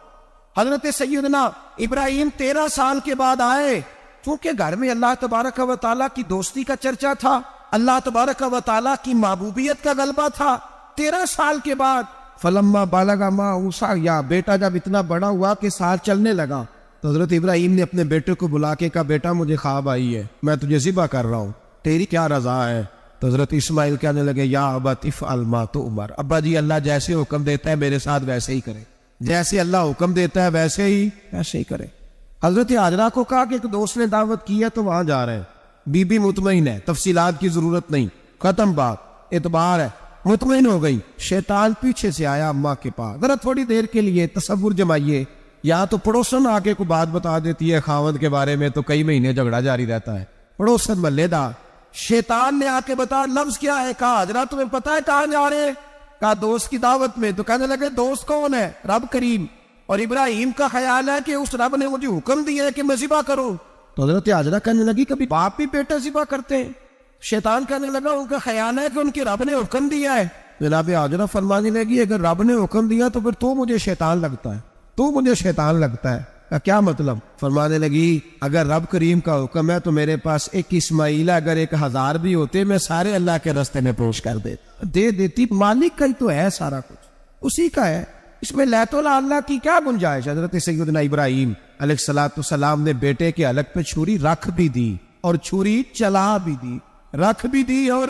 حضرت سیدنا ابراہیم 13 سال کے بعد آئے، چونکہ گھر میں اللہ تبارک و تعالیٰ کی دوستی کا چرچا تھا، اللہ تبارک و تعالیٰ کی محبوبیت کا غلبہ تھا۔ 13 سال کے بعد فلما بالغ معه السعی، بیٹا جب اتنا بڑا ہوا کہ ساتھ چلنے لگا تو حضرت ابراہیم نے اپنے بیٹے کو بلا کے کہا بیٹا مجھے خواب آئی ہے، میں تجھے ذبح کر رہا ہوں، تیری کیا رضا ہے؟ تو حضرت اسماعیل کہنے لگے یا ابت افعل ما تؤمر، ابا جی اللہ جیسے حکم دیتا ہے میرے ساتھ ویسے ہی کرے، جیسے اللہ حکم دیتا ہے ویسے ہی کرے۔ حضرت ہاجرہ کو کہا کہ ایک دوست نے دعوت کی ہے تو وہاں جا رہے ہیں، بی بی مطمئن ہے، تفصیلات کی ضرورت نہیں، ختم بات، اعتبار ہے، مطمئن ہو گئی۔ شیطان پیچھے سے آیا اماں کے پاس، ذرا تھوڑی دیر کے لیے تصور جمائیے، یا تو پڑوسن آ کے کوئی بات بتا دیتی ہے خاوند کے بارے میں تو کئی مہینے جھگڑا جاری رہتا ہے، پڑوسن محلے دار۔ شیطان نے آ کے بتا لفظ کیا ہے، کہا حضرہ تمہیں پتا ہے کہاں جا رہے ہیں؟ کہا دوست کی دعوت میں۔ تو کہنے لگے دوست کون ہے؟ رب کریم، اور ابراہیم کا خیال ہے کہ اس رب نے مجھے حکم دیا ہے کہ میں ذبح کروں۔ تو حضرت ہاجرہ کہنے لگی کبھی باپ بھی بیٹا ذبح کرتے ہیں؟ شیطان کہنے لگا ان کا خیال ہے کہ ان کے رب نے حکم دیا ہے۔ جناب ہاجرہ فرمانے لگی اگر رب نے حکم دیا تو پھر تو مجھے شیطان لگتا ہے، تو مجھے شیطان لگتا ہے۔ کیا مطلب؟ فرمانے لگی اگر رب کریم کا حکم ہے تو میرے پاس ایک اسماعیل ہے، اگر 1000 بھی ہوتے میں سارے اللہ کے راستے میں پیش کر دے دیتی، مالک کا ہی تو ہے سارا کچھ، اسی کا ہے، اس میں لیت اللہ کی کیا گنجائش؟ حضرت سیدنا ابراہیم علیہ السلام نے بیٹے کے حلق پہ چھری رکھ بھی دی اور چھری چلا بھی دی، رکھ بھی دی، اور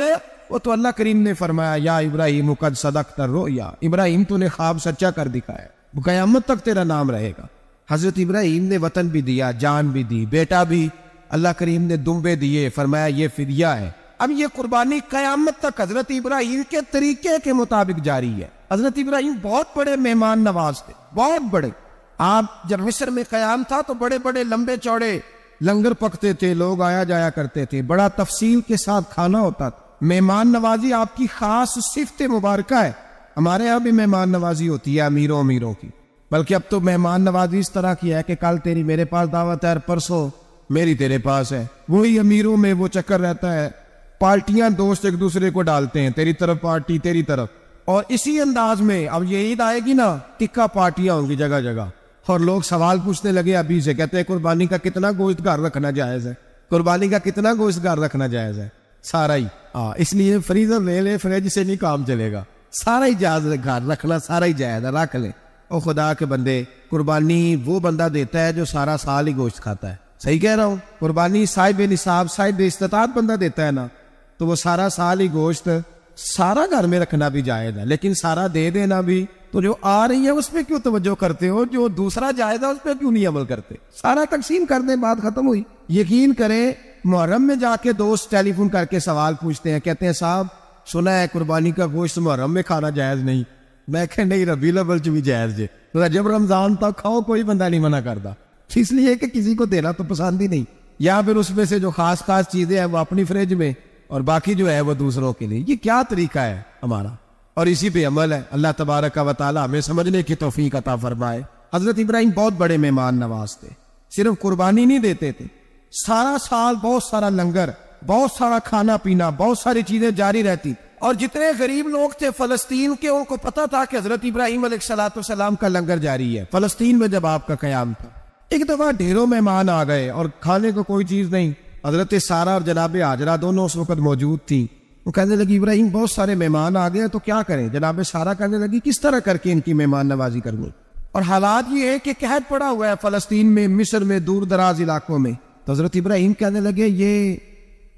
وہ تو اللہ کریم نے فرمایا یا ابراہیم قد صدقت الرؤیا، ابراہیم تو نے خواب سچا کر دکھایا، وہ قیامت تک تیرا نام رہے گا۔ حضرت ابراہیم نے وطن بھی دیا، جان بھی دی، بیٹا بھی، اللہ کریم نے دمبے دیے، فرمایا یہ فدیہ ہے۔ اب یہ قربانی قیامت تک حضرت ابراہیم کے طریقے کے مطابق جاری ہے۔ حضرت ابراہیم بہت بڑے مہمان نواز تھے، بہت بڑے۔ آپ جب مصر میں قیام تھا تو بڑے بڑے لمبے چوڑے لنگر پکتے تھے، لوگ آیا جایا کرتے تھے، بڑا تفصیل کے ساتھ کھانا ہوتا تھا۔ مہمان نوازی آپ کی خاص صفت مبارکہ ہے، ہمارے یہاں بھی مہمان نوازی ہوتی ہے امیروں کی، بلکہ اب تو مہمان نوازی اس طرح کی ہے کہ کل تیری میرے پاس دعوت ہے اور پرسوں میری تیرے پاس ہے، وہی امیروں میں وہ چکر رہتا ہے، پارٹیاں دوست ایک دوسرے کو ڈالتے ہیں، تیری طرف پارٹی تیری طرف، اور اسی انداز میں اب یہ عید آئے گی نا، ٹکا پارٹیاں ہوں گی جگہ جگہ، اور لوگ سوال پوچھنے لگے ابھی سے، کہتے ہیں قربانی کا کتنا گوشت گھر رکھنا جائز ہے، قربانی کا کتنا گوشت گھر رکھنا جائز ہے، سارا ہی۔ اس لیے فریزر لے لے، فریج سے نہیں کام چلے گا، سارا ہی جائز رکھنا سارا ہی جائز ہے، رکھ لیں۔ اور خدا کے بندے، قربانی وہ بندہ دیتا ہے جو سارا سال ہی گوشت کھاتا ہے، صحیح کہہ رہا ہوں؟ قربانی صاحب نصاب، صاحب استطاعت بندہ دیتا ہے نا، تو وہ سارا سال ہی گوشت سارا گھر میں رکھنا بھی جائز ہے، لیکن سارا دے دینا بھی۔ تو جو آ رہی ہے اس پہ کیوں توجہ کرتے ہو؟ جو دوسرا جائز ہے اس پہ کیوں نہیں عمل کرتے؟ سارا تقسیم کر دیں، بات ختم ہوئی۔ یقین کریں، محرم میں جا کے دوست ٹیلی فون کر کے سوال پوچھتے ہیں، کہتے ہیں صاحب سنا ہے قربانی کا گوشت محرم میں کھانا جائز نہیں۔ میں کہ نہیں، ربیع الاول چ بھی جائز جے، رجب رمضان تک کھاؤ، کوئی بندہ نہیں منع کرتا، اس لیے کہ کسی کو دینا تو پسند ہی نہیں، یا پھر اس میں سے جو خاص چیزیں ہیں وہ اپنی فریج میں اور باقی جو ہے وہ دوسروں کے لیے۔ یہ کیا طریقہ ہے ہمارا؟ اور اسی پہ عمل ہے۔ اللہ تبارک و تعالی ہمیں سمجھنے کی توفیق عطا فرمائے۔ حضرت ابراہیم بہت بڑے مہمان نواز تھے، صرف قربانی نہیں دیتے تھے، سارا سال بہت سارا لنگر، بہت سارا کھانا پینا، بہت ساری چیزیں جاری رہتی۔ اور جتنے غریب لوگ تھے فلسطین کے، ان کو پتا تھا کہ حضرت ابراہیم علیہ السلام کا لنگر جاری ہے فلسطین میں جب آپ کا قیام تھا۔ ایک دفعہ ڈھیروں مہمان آ گئے اور کھانے کو کوئی چیز نہیں، حضرت سارہ اور جناب ہاجرہ دونوں اس وقت موجود تھیں۔ وہ کہنے لگی ابراہیم بہت سارے مہمان آ گئے تو کیا کریں؟ جناب سارہ کہنے لگی کس طرح کر کے ان کی مہمان نوازی کروں؟ اور حالات یہ ہے کہ قحط پڑا ہوا ہے فلسطین میں، مصر میں، دور دراز علاقوں میں۔ تو حضرت ابراہیم کہنے لگے یہ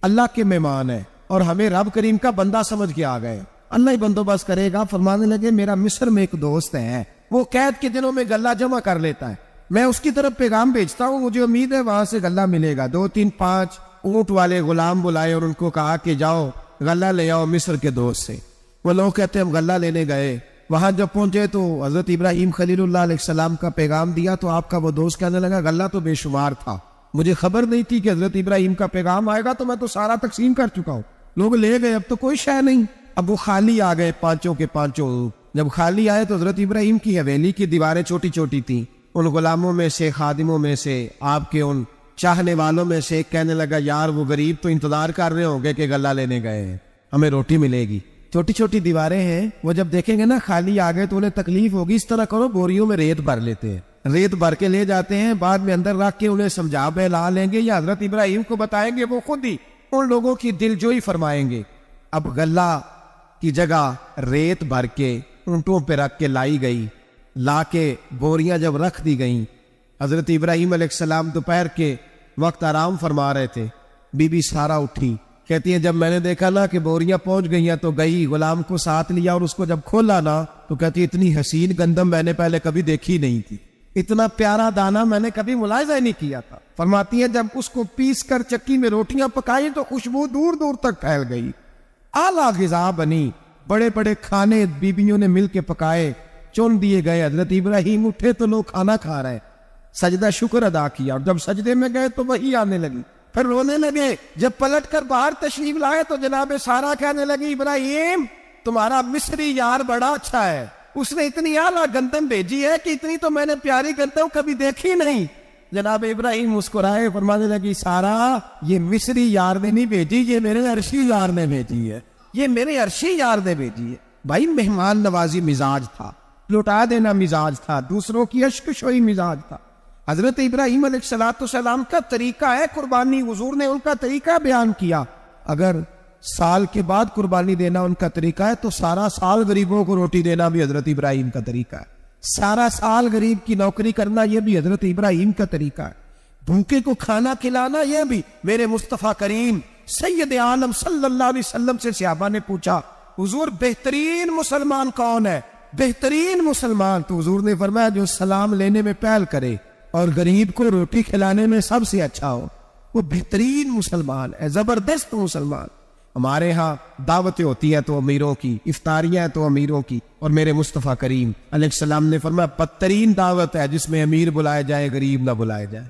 اللہ کے مہمان ہے اور ہمیں رب کریم کا بندہ سمجھ کے آ گئے، اللہ ہی بندوبست کرے گا۔ فرمانے لگے میرا مصر میں ایک دوست ہے، وہ قید کے دنوں میں غلہ جمع کر لیتا ہے، میں اس کی طرف پیغام بھیجتا ہوں، مجھے امید ہے وہاں سے غلہ ملے گا۔ 2-3-5 اونٹ والے غلام بلائے اور ان کو کہا کہ جاؤ غلہ لے آؤ مصر کے دوست سے۔ وہ لوگ کہتے ہیں ہم غلہ لینے گئے، وہاں جب پہنچے تو حضرت ابراہیم خلیل اللہ علیہ السلام کا پیغام دیا تو آپ کا وہ دوست کہنے لگا غلہ تو بے شمار تھا، مجھے خبر نہیں تھی کہ حضرت ابراہیم کا پیغام آئے گا، تو میں تو سارا تقسیم کر چکا ہوں، لوگ لے گئے، اب تو کوئی شے نہیں۔ اب وہ خالی آ گئے، پانچوں کے پانچوں۔ جب خالی آئے تو حضرت ابراہیم کی حویلی کی دیواریں چھوٹی چھوٹی تھیں، ان غلاموں میں سے، خادموں میں سے، آپ کے ان چاہنے والوں میں سے ایک کہنے لگا یار وہ غریب تو انتظار کر رہے ہوں گے کہ غلہ لینے گئے ہیں، ہمیں روٹی ملے گی۔ چھوٹی چھوٹی دیواریں ہیں، وہ جب دیکھیں گے نا خالی آ گئے تو انہیں تکلیف ہوگی، اس طرح کرو بوریوں میں ریت بھر لیتے ہیں، ریت بھر کے لے جاتے ہیں، بعد میں اندر رکھ کے انہیں سمجھا بہلا لیں گے یا حضرت ابراہیم کو بتائیں گے، وہ خود ہی ان لوگوں کی دل جوئی فرمائیں گے۔ اب غلہ کی جگہ ریت بھر کے اونٹوں پہ رکھ کے لائی گئی، لا کے بوریاں جب رکھ دی گئیں، حضرت ابراہیم علیہ السلام دوپہر کے وقت آرام فرما رہے تھے، بی بی سارہ اٹھی، کہتی ہے جب میں نے دیکھا نا کہ بوریاں پہنچ گئی ہیں تو گئی، غلام کو ساتھ لیا اور اس کو جب کھولا نا تو کہتی اتنی حسین گندم میں نے پہلے کبھی دیکھی نہیں تھی، اتنا پیارا دانا میں نے کبھی ملاحظہ ہی نہیں کیا تھا۔ فرماتی ہے جب اس کو پیس کر چکی میں روٹیاں پکائی تو خوشبو دور دور تک پھیل گئی، اعلیٰ غذا بنی، بڑے بڑے کھانے بیبیوں نے مل کے پکائے، چن دیے گئے۔ حضرت ابراہیم اٹھے تو لوگ کھانا کھا رہے، سجدہ شکر ادا کیا، اور جب سجدے میں گئے تو وہی آنے لگی، پھر رونے لگے۔ جب پلٹ کر باہر تشریف لائے تو جناب سارہ کہنے لگی ابراہیم تمہارا مصری یار بڑا اچھا ہے، اس نے اتنی اعلیٰ گندم بھیجی ہے کہ اتنی تو میں نے پیاری گندم کبھی دیکھی نہیں۔ جناب ابراہیم مسکرائے، فرمانے لگی سارہ یہ مصری یار نے نہیں بھیجی، یہ میرے عرشی یار نے بھیجی ہے، یہ میرے عرشی یار نے بھیجی ہے۔ بھائی مہمان نوازی مزاج تھا، لوٹا دینا مزاج تھا، دوسروں کی اشک شوئی مزاج تھا۔ حضرت ابراہیم علیہ السلام کا طریقہ ہے قربانی، حضور نے ان کا طریقہ بیان کیا۔ اگر سال کے بعد قربانی دینا ان کا طریقہ ہے تو سارا سال غریبوں کو روٹی دینا بھی حضرت ابراہیم کا طریقہ ہے، سارا سال غریب کی نوکری کرنا یہ بھی حضرت ابراہیم کا طریقہ ہے، بھوکے کو کھانا کھلانا یہ بھی۔ میرے مصطفیٰ کریم سید عالم صلی اللہ علیہ وسلم سے صحابہ نے پوچھا حضور بہترین مسلمان کون ہے؟ بہترین مسلمان تو حضور نے فرمایا جو سلام لینے میں پہل کرے اور غریب کو روٹی کھلانے میں سب سے اچھا ہو، وہ بہترین مسلمان ہے، زبردست مسلمان۔ ہمارے ہاں دعوتیں ہوتی ہیں تو امیروں کی، افطاریاں تو امیروں کی، اور میرے مصطفیٰ کریم علیہ السلام نے فرمایا بدترین دعوت ہے جس میں امیر بلائے جائے غریب نہ بلائے جائے،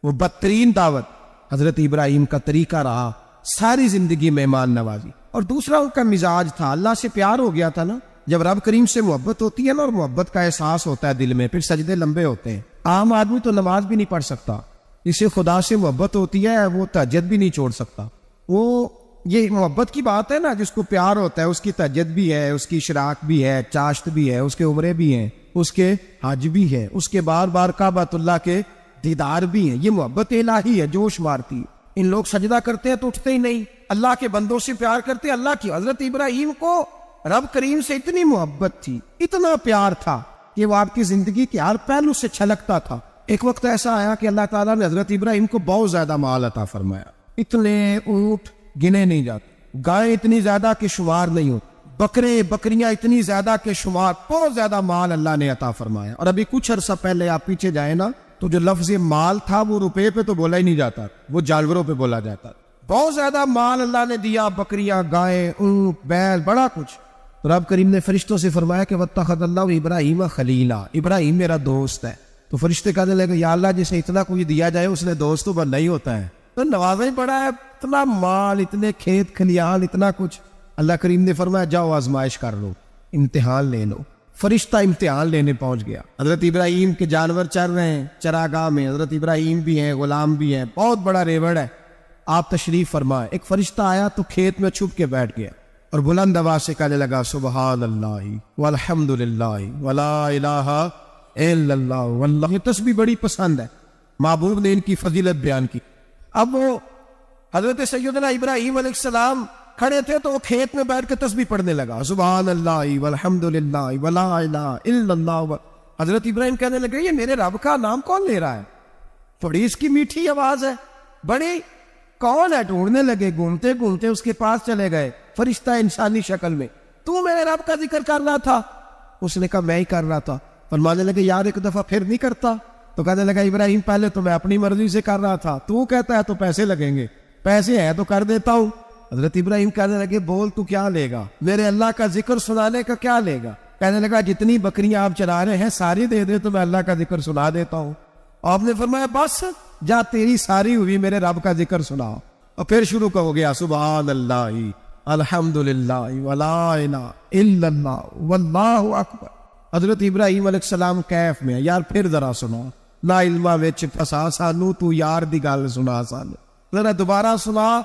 وہ بدترین دعوت۔ حضرت ابراہیم کا طریقہ رہا ساری زندگی مہمان نوازی۔ اور دوسرا ان کا مزاج تھا، اللہ سے پیار ہو گیا تھا نا، جب رب کریم سے محبت ہوتی ہے نا اور محبت کا احساس ہوتا ہے دل میں، پھر سجدے لمبے ہوتے ہیں۔ عام آدمی تو نماز بھی نہیں پڑھ سکتا، اسے خدا سے محبت ہوتی ہے وہ تہجد بھی نہیں چھوڑ سکتا۔ وہ یہ محبت کی بات ہے نا، جس کو پیار ہوتا ہے اس کی تہجد بھی ہے، اس کی اشراق بھی ہے، چاشت بھی ہے، اس کے عمرے بھی ہیں، اس کے حج بھی ہے، اس کے بار بار کعبۃ اللہ کے دیدار بھی ہیں۔ یہ محبت الہی ہے، جوش مارتی ہے۔ ان لوگ سجدہ کرتے ہیں تو اٹھتے ہی نہیں، اللہ کے بندوں سے پیار کرتے ہیں اللہ کی۔ حضرت ابراہیم کو رب کریم سے اتنی محبت تھی، اتنا پیار تھا کہ وہ آپ کی زندگی کے ہر پہلو سے چھلکتا تھا۔ ایک وقت ایسا آیا کہ اللہ تعالیٰ نے حضرت ابراہیم کو بہت زیادہ مال عطا فرمایا، اتنے اونٹ گنے نہیں جاتے، گائیں اتنی زیادہ کہ شمار نہیں ہوتی، بکریاں اتنی زیادہ کہ شمار، بہت زیادہ مال اللہ نے عطا فرمایا۔ اور ابھی کچھ عرصہ پہلے آپ پیچھے جائیں نا تو جو لفظ مال تھا وہ روپے پہ تو بولا ہی نہیں جاتا، وہ جانوروں پہ بولا جاتا۔ بہت زیادہ مال اللہ نے دیا، بکریاں، گائیں، اونٹ، بیل، بڑا کچھ۔ تو رب کریم نے فرشتوں سے فرمایا کہ واتخذ اللہ ابراہیم خلیلا، ابراہیم میرا دوست ہے۔ تو فرشتے کہنے لگے یا اللہ جسے اتنا کچھ دیا جائے اس نے دوست تو بننا ہی ہوتا ہے، تو نوازا ہی پڑا ہے، اتنا مال، اتنے کھیت کھلیان، اتنا کچھ۔ اللہ کریم نے فرمایا جاؤ آزمائش کر لو، امتحان لے لو۔ فرشتہ امتحان لینے پہنچ گیا۔ حضرت ابراہیم کے جانور چر رہے ہیں چراگاہ میں، حضرت ابراہیم بھی ہیں، غلام بھی ہیں، بہت بڑا ریوڑ ہے۔ آپ تشریف فرمائے، ایک فرشتہ آیا تو کھیت میں چھپ کے بیٹھ گیا اور بلند آواز سے کہنے لگا سبحان اللہ والحمد للہ ولا الہ الا اللہ واللہ۔ یہ تسبیح بڑی پسند ہے، محبوب نے ان کی فضیلت بیان کی۔ اب وہ حضرت سیدنا ابراہیم علیہ السلام کھڑے تھے تو وہ کھیت میں بیٹھ کے تسبیح پڑھنے لگا سبحان اللہ والحمد للہ ولا الہ الا اللہ۔ حضرت ابراہیم کہنے لگے یہ میرے رب کا نام کون لے رہا ہے؟ بڑی اس کی میٹھی آواز ہے، بڑی، کون ہے؟ ڈھونڈنے لگے، گھومتے گھومتے اس کے پاس چلے گئے، فرشتہ انسانی شکل میں۔ تو میرے رب کا ذکر کر رہا تھا؟ اس نے کہا میں ہی کر رہا تھا۔ فرمانے لگے یار ایک دفعہ پھر نہیں کرتا؟ تو کہنے لگا ابراہیم پہلے تو میں اپنی مرضی سے کر رہا تھا، تو کہتا ہے تو پیسے لگیں گے، پیسے ہیں تو کر دیتا ہوں۔ حضرت ابراہیم کہنے لگے بول تو کیا لے گا؟ میرے اللہ کا ذکر سنانے کا کیا لے گا؟ کہنے لگا جتنی بکریاں آپ چلا رہے ہیں ساری دے دے تو میں اللہ کا ذکر سنا دیتا ہوں۔ آپ نے فرمایا بس جا تیری ساری ہوئی، میرے رب کا ذکر سنا۔ اور پھر شروع ہو گیا سبحان اللہ الحمد للہ ولا الہ الا اللہ واللہ اکبر۔ حضرت ابراہیم علیہ السلام کیف میں، یار پھر ذرا سنا، نا علما وچ پھسا سانو، تو یار دی گل سنا سانو، ذرا دوبارہ سنا۔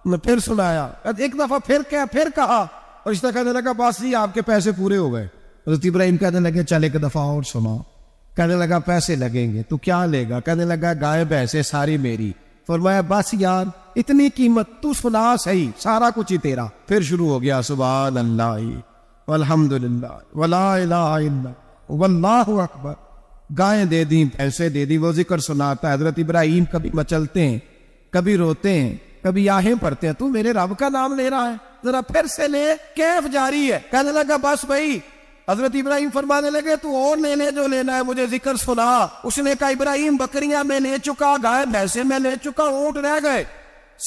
میں پھر سنایا، ایک دفعہ پھر کہا، اور اس طرح کہنے لگا بس جی آپ کے پیسے پورے ہو گئے۔ حضرت ابراہیم کہنے لگے چل ایک دفعہ اور سنا۔ کہنے لگا پیسے لگیں گے، تو کیا لے گا؟ کہنے لگا گائے بھینسیں ساری میری۔ فرمایا بس یار اتنی قیمت، تو سنا صحیح، سارا کچھ ہی تیرا۔ پھر شروع ہو گیا سبحان اللہ والحمد للہ ولا الہ الا اللہ واللہ اکبر۔ گائیں دے دی، پیسے دے دی، وہ ذکر سناتا ہے۔ حضرت ابراہیم کبھی مچلتے ہیں، کبھی روتے ہیں، کبھی آہیں پڑھتے ہیں، تو میرے رب کا نام لے رہا ہے، ذرا پھر سے لے، کیف جاری ہے۔ کہنے لگا بس بھائی۔ حضرت ابراہیم فرمانے لگے تو اور لے لے جو لینا ہے، مجھے ذکر سنا۔ اس نے کہا ابراہیم بکریاں میں لے چکا، گائے بھینسیں میں لے چکا، اونٹ رہ گئے،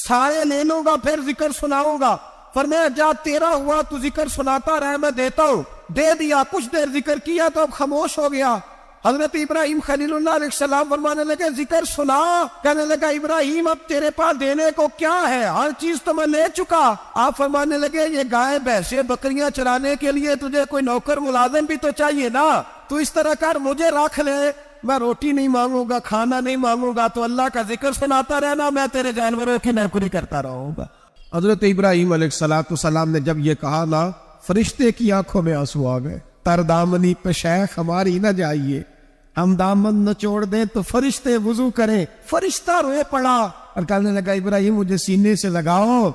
سارے لے لوں گا پھر ذکر سناؤں گا۔ فرمایا جا تیرا ہوا تو ذکر سناتا رہ، میں دیتا ہوں۔ دے دیا، کچھ دیر ذکر کیا تو اب خاموش ہو گیا۔ حضرت ابراہیم خلیل اللہ علیہ السلام فرمانے لگے ذکر سنا۔ کہنے لگا ابراہیم اب تیرے پاس دینے کو کیا ہے، ہر چیز تو میں لے چکا۔ آپ فرمانے لگے یہ گائے بھینسیں بکریاں چرانے کے لیے تجھے کوئی نوکر ملازم بھی تو چاہیے نا، تو اس طرح کر مجھے رکھ لے، میں روٹی نہیں مانگوں گا، کھانا نہیں مانگوں گا، تو اللہ کا ذکر سناتا رہنا، میں تیرے جانوروں کی نوکری کرتا رہوں گا۔ حضرت ابراہیم علیہ السلام نے جب یہ کہا نا، فرشتے کی آنکھوں میں آنسو آ گئے۔ تر دامنی پہ شیخ ہماری نہ جائیے، ہم دامن نہ چھوڑ دیں تو فرشتے وضو کریں۔ فرشتہ روئے پڑا اور کہنے لگا ابراہیم مجھے سینے سے لگاؤ،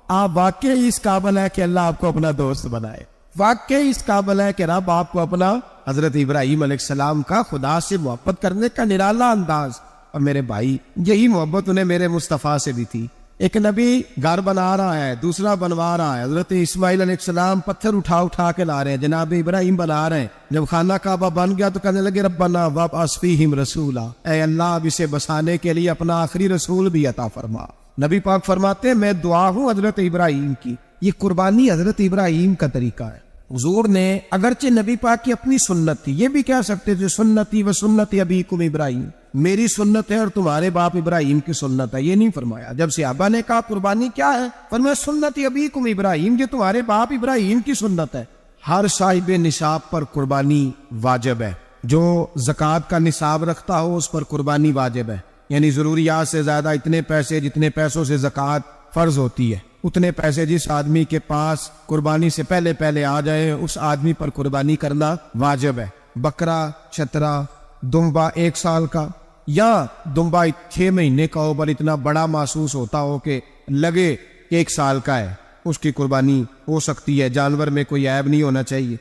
آپ واقعی اس قابل ہے کہ اللہ آپ کو اپنا دوست بنائے، واقعی اس قابل ہے کہ رب آپ کو اپنا۔ حضرت ابراہیم علیہ السلام کا خدا سے محبت کرنے کا نرالا انداز، اور میرے بھائی یہی محبت انہیں میرے مصطفیٰ سے بھی تھی۔ ایک نبی گھر بنا رہا ہے، دوسرا بنوا رہا ہے، حضرت اسماعیل علیہ السلام پتھر اٹھا کے لا رہے ہیں، جناب ابراہیم بنا رہے ہیں۔ جب خانہ کعبہ بن گیا تو کہنے لگے ربنا وابعث فیہم رسولا، اے اللہ اب اسے بسانے کے لیے اپنا آخری رسول بھی عطا فرما۔ نبی پاک فرماتے ہیں میں دعا ہوں حضرت ابراہیم کی، یہ قربانی حضرت ابراہیم کا طریقہ ہے۔ حضور نے اگرچہ نبی پاک کی اپنی سنت تھی، یہ بھی کہہ سکتے تھے سنتی و سنت ابیکم ابراہیم، میری سنت ہے اور تمہارے باپ ابراہیم کی سنت ہے، یہ نہیں فرمایا۔ جب صحابہ نے کہا قربانی کیا ہے، فرمایا سنت ابیکم ابراہیم، یہ تمہارے باپ ابراہیم کی سنت ہے۔ ہر صاحب نصاب پر قربانی واجب ہے، جو زکوٰۃ کا نصاب رکھتا ہو اس پر قربانی واجب ہے، یعنی ضروریات سے زیادہ اتنے پیسے جتنے پیسوں سے زکوٰۃ فرض ہوتی ہے، اتنے پیسے جس آدمی کے پاس قربانی سے پہلے آ جائے اس آدمی پر قربانی کرنا واجب ہے۔ بکرا، چھترا، دمبا 1 سال کا یا دمبا 6 مہینے کا ہو پر اتنا بڑا محسوس ہوتا ہو کہ لگے کہ 1 سال کا ہے، اس کی قربانی ہو سکتی ہے، جانور میں کوئی عیب نہیں ہونا چاہیے،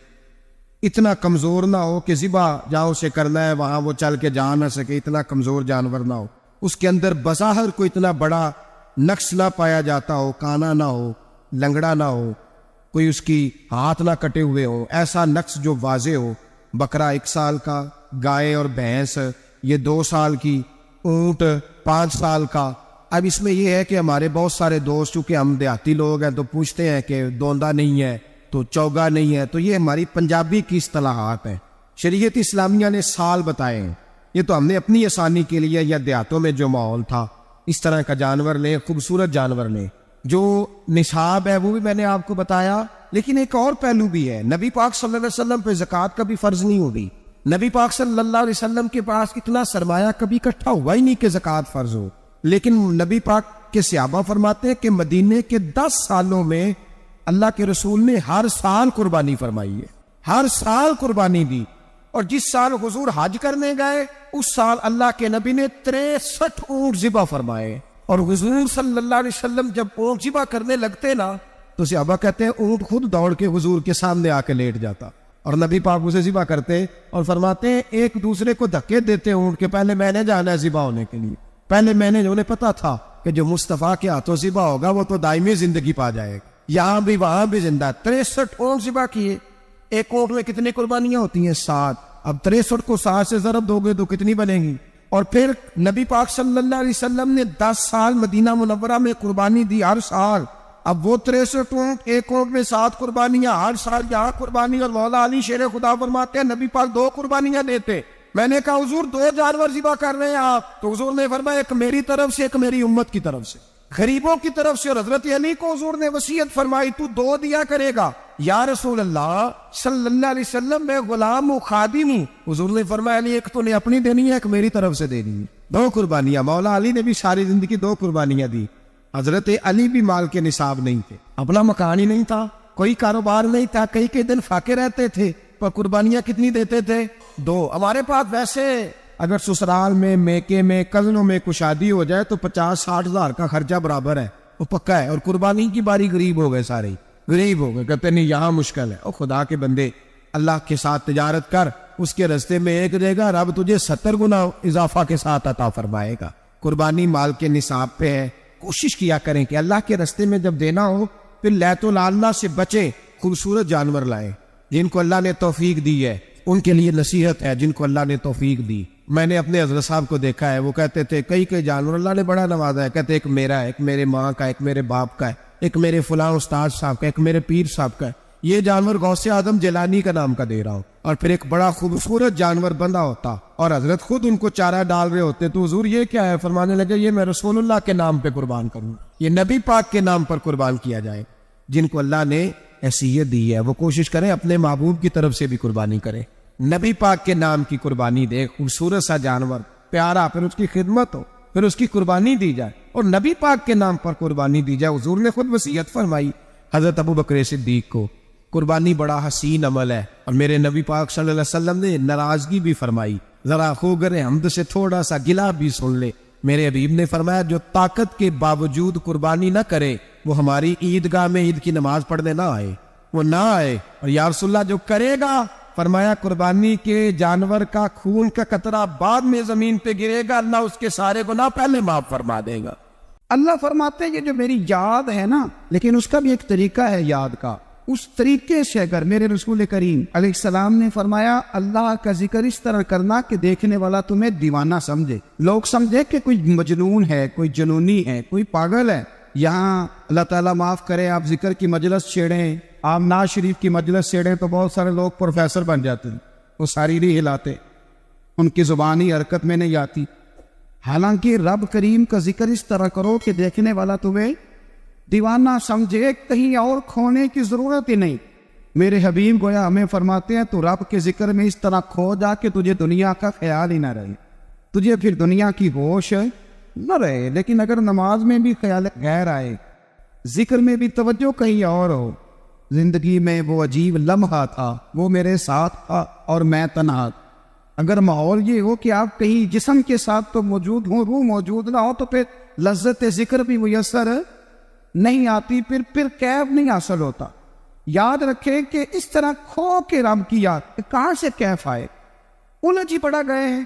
اتنا کمزور نہ ہو کہ ذبح جہاں اسے کرنا ہے وہاں وہ چل کے جا نہ سکے، اتنا کمزور جانور نہ ہو، اس کے اندر بظاہر کوئی اتنا بڑا نقص نہ پایا جاتا ہو، کانا نہ ہو، لنگڑا نہ ہو، کوئی اس کی ہاتھ نہ کٹے ہوئے ہو، ایسا نقص جو واضح ہو۔ بکرا 1 سال کا، گائے اور بھینس یہ 2 سال کی، اونٹ 5 سال کا۔ اب اس میں یہ ہے کہ ہمارے بہت سارے دوست، چونکہ ہم دیہاتی لوگ ہیں تو پوچھتے ہیں کہ دوندا نہیں ہے تو چوگا نہیں ہے، تو یہ ہماری پنجابی کی اصطلاحات ہیں۔ شریعت اسلامیہ نے سال بتائے ہیں، یہ تو ہم نے اپنی آسانی کے لیے، یا دیہاتوں میں جو ماحول تھا اس طرح کا جانور لیں، خوبصورت جانور لیں۔ جو نصاب ہے وہ بھی میں نے آپ کو بتایا، لیکن ایک اور پہلو بھی ہے۔ نبی پاک صلی اللہ علیہ وسلم پہ زکوٰۃ کا بھی فرض نہیں ہوگی۔ نبی پاک صلی اللہ علیہ وسلم کے پاس اتنا سرمایہ کبھی اکٹھا ہوا ہی نہیں کہ زکوٰۃ فرض ہو، لیکن نبی پاک کے صحابہ فرماتے ہیں کہ مدینے کے 10 سالوں میں اللہ کے رسول نے ہر سال قربانی فرمائی ہے، ہر سال قربانی دی۔ اور جس سال حضور حج کرنے گئے اس سال اللہ کے نبی نے 63 اونٹ ذبح فرمائے، اور حضور صلی اللہ علیہ وسلم جب اونٹ ذبح کرنے لگتے نا تو صحابہ کہتے ہیں اونٹ خود دوڑ کے حضور کے سامنے آ کے لیٹ جاتا، اور نبی پاک اسے ذبح کرتے اور فرماتے ہیں ایک دوسرے کو دھکے دیتے اونٹ کے، پہلے میں نے جانا ہے ذبح ہونے کے لیے، پہلے میں نے، انہیں پتا تھا کہ جو مصطفیٰ کے ہاتھوں ذبح ہوگا وہ تو دائمی زندگی پا جائے گا، یہاں بھی وہاں بھی زندہ۔ 63 اونٹ ذبح کیے۔ ایک اونٹ میں کتنی قربانیاں ہوتی ہیں؟ 7۔ اب 63 کو 7 سے ضرب دو گے تو کتنی بنے گی؟ اور پھر نبی پاک صلی اللہ علیہ وسلم نے 10 سال مدینہ منورہ میں قربانی دی، ہر سال۔ اب وہ 63 اونٹ، ایک اونٹ میں 7 قربانیاں، ہر سال یہاں قربانی۔ اور مولا علی شیر خدا فرماتے ہیں نبی پاک 2 قربانیاں دیتے۔ میں نے کہا حضور 2 جانور ذبح کر رہے ہیں آپ؟ تو حضور نے فرمایا ایک میری طرف سے، ایک میری امت کی طرف سے، غریبوں کی طرف سے۔ اور حضرت علی کو حضور نے وصیت فرمائی تو 2 دیا کرے گا۔ یا رسول اللہ صلی اللہ علیہ وسلم میں غلام ہوں، خادم ہوں۔ حضور نے فرمایا علی ایک تو نے اپنی دینی ہے، ایک میری طرف سے دینی ہے۔ 2 قربانیاں۔ مولا علی نے بھی ساری زندگی 2 قربانیاں دی۔ حضرت علی بھی مال کے نصاب نہیں تھے، اپنا مکان ہی نہیں تھا، کوئی کاروبار نہیں تھا، کئی دن فاقے رہتے تھے، پر قربانیاں کتنی دیتے تھے؟ 2۔ ہمارے پاس ویسے اگر سسرال میں، میکے میں، کزنوں میں کچھ شادی ہو جائے تو 50-60 ہزار کا خرچہ برابر ہے، وہ پکا ہے۔ اور قربانی کی باری غریب ہو گئے، سارے غریب ہو گئے، کہتے نہیں یہاں مشکل ہے۔ اور خدا کے بندے اللہ کے ساتھ تجارت کر، اس کے رستے میں 1 دے گا، رب تجھے 70 گنا اضافہ کے ساتھ عطا فرمائے گا۔ قربانی مال کے نصاب پہ ہے۔ کوشش کیا کریں کہ اللہ کے رستے میں جب دینا ہو پھر لیت العلہ سے بچیں، خوبصورت جانور لائیں۔ جن کو اللہ نے توفیق دی ہے ان کے لیے نصیحت ہے، جن کو اللہ نے توفیق دی۔ میں نے اپنے حضرت صاحب کو دیکھا ہے، وہ کہتے تھے کئی جانور اللہ نے بڑا نوازا ہے، کہتے ایک میرا ہے، ایک میرے ماں کا، ایک میرے باپ کا ہے، ایک میرے فلاں استاد صاحب کا، ایک میرے پیر صاحب کا ہے۔ یہ جانور غوث اعظم جیلانی کا نام کا دے رہا ہوں۔ اور پھر ایک بڑا خوبصورت جانور بندھا ہوتا اور حضرت خود ان کو چارہ ڈال رہے ہوتے، تو حضور یہ کیا ہے؟ فرمانے لگے یہ میں رسول اللہ کے نام پہ قربان کروں، یہ نبی پاک کے نام پر قربان کیا جائے۔ جن کو اللہ نے حیثیت دی ہے وہ کوشش کریں اپنے محبوب کی طرف سے بھی قربانی کریں، نبی پاک کے نام کی قربانی دے، خوبصورت سا جانور پیارا، پھر اس کی خدمت ہو، پھر اس کی قربانی دی جائے اور نبی پاک کے نام پر قربانی دی جائے۔ حضور نے خود وصیت فرمائی حضرت ابو بکر صدیق کو، قربانی بڑا حسین عمل ہے، اور میرے نبی پاک صلی اللہ علیہ وسلم نے ناراضگی بھی فرمائی، ذرا خوگر حمد سے تھوڑا سا گلا بھی سن لے۔ میرے حبیب نے فرمایا جو طاقت کے باوجود قربانی نہ کرے وہ ہماری عیدگاہ میں عید کی نماز پڑھنے نہ آئے، وہ نہ آئے۔ اور یا رسول اللہ جو کرے گا، فرمایا قربانی کے جانور کا خون کا قطرہ بعد میں زمین پہ گرے گا، اللہ اس کے سارے گناہ پہلے معاف فرما دے گا۔ اللہ فرماتے ہیں یہ جو میری یاد ہے نا، لیکن اس کا بھی ایک طریقہ ہے یاد کا، اس طریقے سے اگر میرے رسول کریم علیہ السلام نے فرمایا اللہ کا ذکر اس طرح کرنا کہ دیکھنے والا تمہیں دیوانہ سمجھے، لوگ سمجھے کہ کوئی مجنون ہے، کوئی جنونی ہے، کوئی پاگل ہے۔ یہاں اللہ تعالیٰ معاف کرے آپ ذکر کی مجلس چھیڑیں، آپ ناز شریف کی مجلس چھیڑیں تو بہت سارے لوگ پروفیسر بن جاتے ہیں، وہ ساری نہیں ہلاتے، ان کی زبان ہی حرکت میں نہیں آتی۔ حالانکہ رب کریم کا ذکر اس طرح کرو کہ دیکھنے والا تمہیں دیوانہ سمجھے، کہیں اور کھونے کی ضرورت ہی نہیں۔ میرے حبیب گویا ہمیں فرماتے ہیں تو رب کے ذکر میں اس طرح کھو جا کہ تجھے دنیا کا خیال ہی نہ رہے، تجھے پھر دنیا کی ہوش نہ رہے۔ لیکن اگر نماز میں بھی خیال غیر آئے، ذکر میں بھی توجہ کہیں اور ہو، زندگی میں وہ عجیب لمحہ تھا، وہ میرے ساتھ تھا اور میں تنہا، اگر ماحول یہ ہو کہ آپ کہیں جسم کے ساتھ تو موجود ہوں، روح موجود نہ ہو، تو پھر لذت ذکر بھی میسر نہیں آتی پھر کیف نہیں حاصل ہوتا. یاد رکھیں کہ اس طرح کھو کے رب کی یاد کہاں سے کیف آئے. الجھ ہی پڑا گئے ہیں.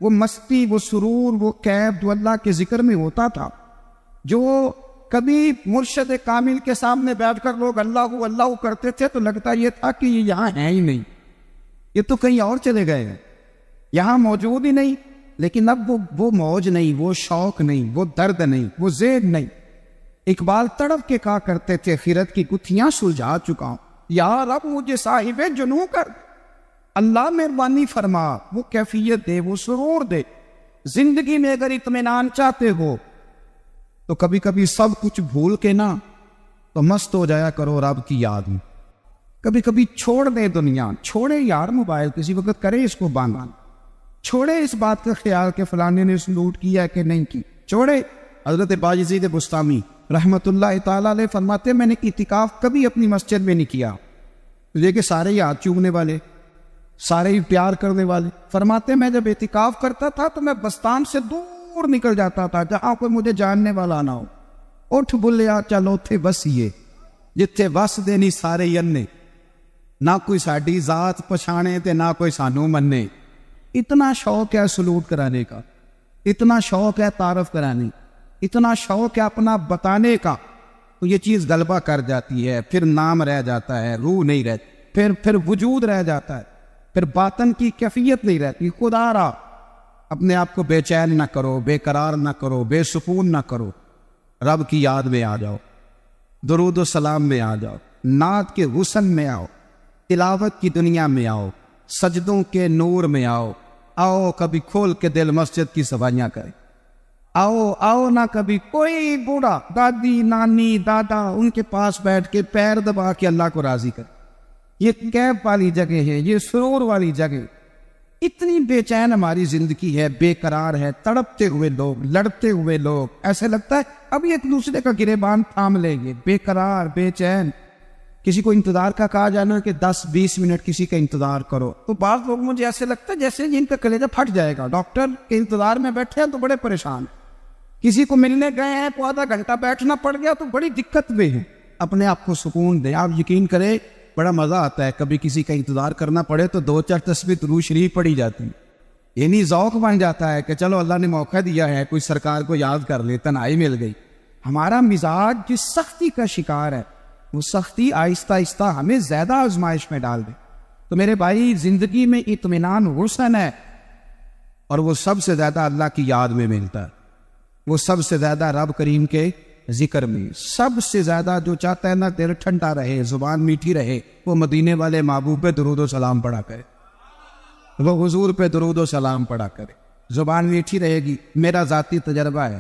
وہ مستی، وہ سرور، وہ کیف جو اللہ کے ذکر میں ہوتا تھا، جو کبھی مرشد کامل کے سامنے بیٹھ کر لوگ اللہ اللہ کرتے تھے تو لگتا یہ تھا کہ یہ یہاں ہے ہی نہیں، یہ تو کہیں اور چلے گئے ہیں، یہاں موجود ہی نہیں. لیکن اب وہ موج نہیں، وہ شوق نہیں، وہ درد نہیں، وہ زید نہیں. اقبال تڑپ کے کہا کرتے تھے خیرت کی گتھیاں سلجھا چکا ہوں، یا رب مجھے صاحب جنوں کر. اللہ مہربانی فرما، وہ کیفیت دے، وہ سرور دے. زندگی میں اگر اطمینان چاہتے ہو تو کبھی کبھی سب کچھ بھول کے نا تو مست ہو جایا کرو رب کی یاد میں. کبھی کبھی چھوڑ دے دنیا، چھوڑے یار موبائل، کسی وقت کرے اس کو باندھا، چھوڑے اس بات کا خیال کہ فلانے نے سلوٹ کیا کہ نہیں کی، چھوڑے. حضرت باجزید بستامی رحمت اللہ تعالیٰ علیہ فرماتے میں نے اعتکاف کبھی اپنی مسجد میں نہیں کیا. یہ کہ سارے ہی ہاتھ چومنے والے، سارے ہی پیار کرنے والے. فرماتے میں جب اعتکاف کرتا تھا تو میں بستان سے دور نکل جاتا تھا جہاں کوئی مجھے جاننے والا نہ ہو. اٹھ بلیا چلو تھے بسیے جتھے بس دینی سارے یننے، نہ کوئی ساڈی ذات پچھانے تے نہ کوئی سانو مننے. اتنا شوق ہے سلوٹ کرانے کا، اتنا شوق ہے تعارف کرانے، اتنا شوق ہے اپنا بتانے کا. تو یہ چیز غلبہ کر جاتی ہے، پھر نام رہ جاتا ہے، روح نہیں رہتی، پھر وجود رہ جاتا ہے، پھر باطن کی کیفیت نہیں رہتی. خدا را اپنے آپ کو بے چین نہ کرو، بے قرار نہ کرو، بے سکون نہ کرو. رب کی یاد میں آ جاؤ، درود و سلام میں آ جاؤ، نعت کے حسن میں آؤ، تلاوت کی دنیا میں آؤ، سجدوں کے نور میں آؤ. آؤ کبھی کھول کے دل مسجد کی صفائیاں کرے. آؤ نہ کبھی کوئی بوڑھا، دادی، نانی، دادا ان کے پاس بیٹھ کے پیر دبا کے اللہ کو راضی کرے. یہ کیف والی جگہ ہے، یہ سرور والی جگہ. اتنی بے چین ہماری زندگی ہے، بے قرار ہے، تڑپتے ہوئے لوگ، لڑتے ہوئے لوگ، ایسے لگتا ہے اب ایک دوسرے کا گریبان تھام لیں گے. بے قرار، بے چین. کسی کو انتظار کا کہا جانا کہ 10-20 منٹ کسی کا انتظار کرو تو بعض لوگ مجھے ایسے لگتا ہے جیسے جن کا کلیجہ پھٹ جائے گا. ڈاکٹر کے انتظار میں بیٹھے ہیں تو بڑے پریشان، کسی کو ملنے گئے ہیں تو آدھا گھنٹہ بیٹھنا پڑ گیا تو بڑی دقت میں ہے. اپنے آپ کو سکون دیں. آپ یقین کریں بڑا مزہ آتا ہے کبھی کسی کا انتظار کرنا پڑے تو 2-4 تسبیح درود شریف پڑھی جاتی ہے. یعنی ذوق بن جاتا ہے کہ چلو اللہ نے موقع دیا ہے، کوئی سرکار کو یاد کر لے، تنہائی مل گئی. ہمارا مزاج جس سختی کا شکار ہے وہ سختی آہستہ آہستہ ہمیں زیادہ آزمائش میں ڈال دے. تو میرے بھائی زندگی میں اطمینان حسن ہے، اور وہ سب سے زیادہ اللہ کی یاد میں ملتا ہے. وہ سب سے زیادہ رب کریم کے ذکر میں، سب سے زیادہ جو چاہتا ہے نا دل ٹھنڈا رہے، زبان میٹھی رہے، وہ مدینے والے محبوب پہ درود و سلام پڑھا کرے، وہ حضور پہ درود و سلام پڑھا کرے. زبان میٹھی رہے گی. میرا ذاتی تجربہ ہے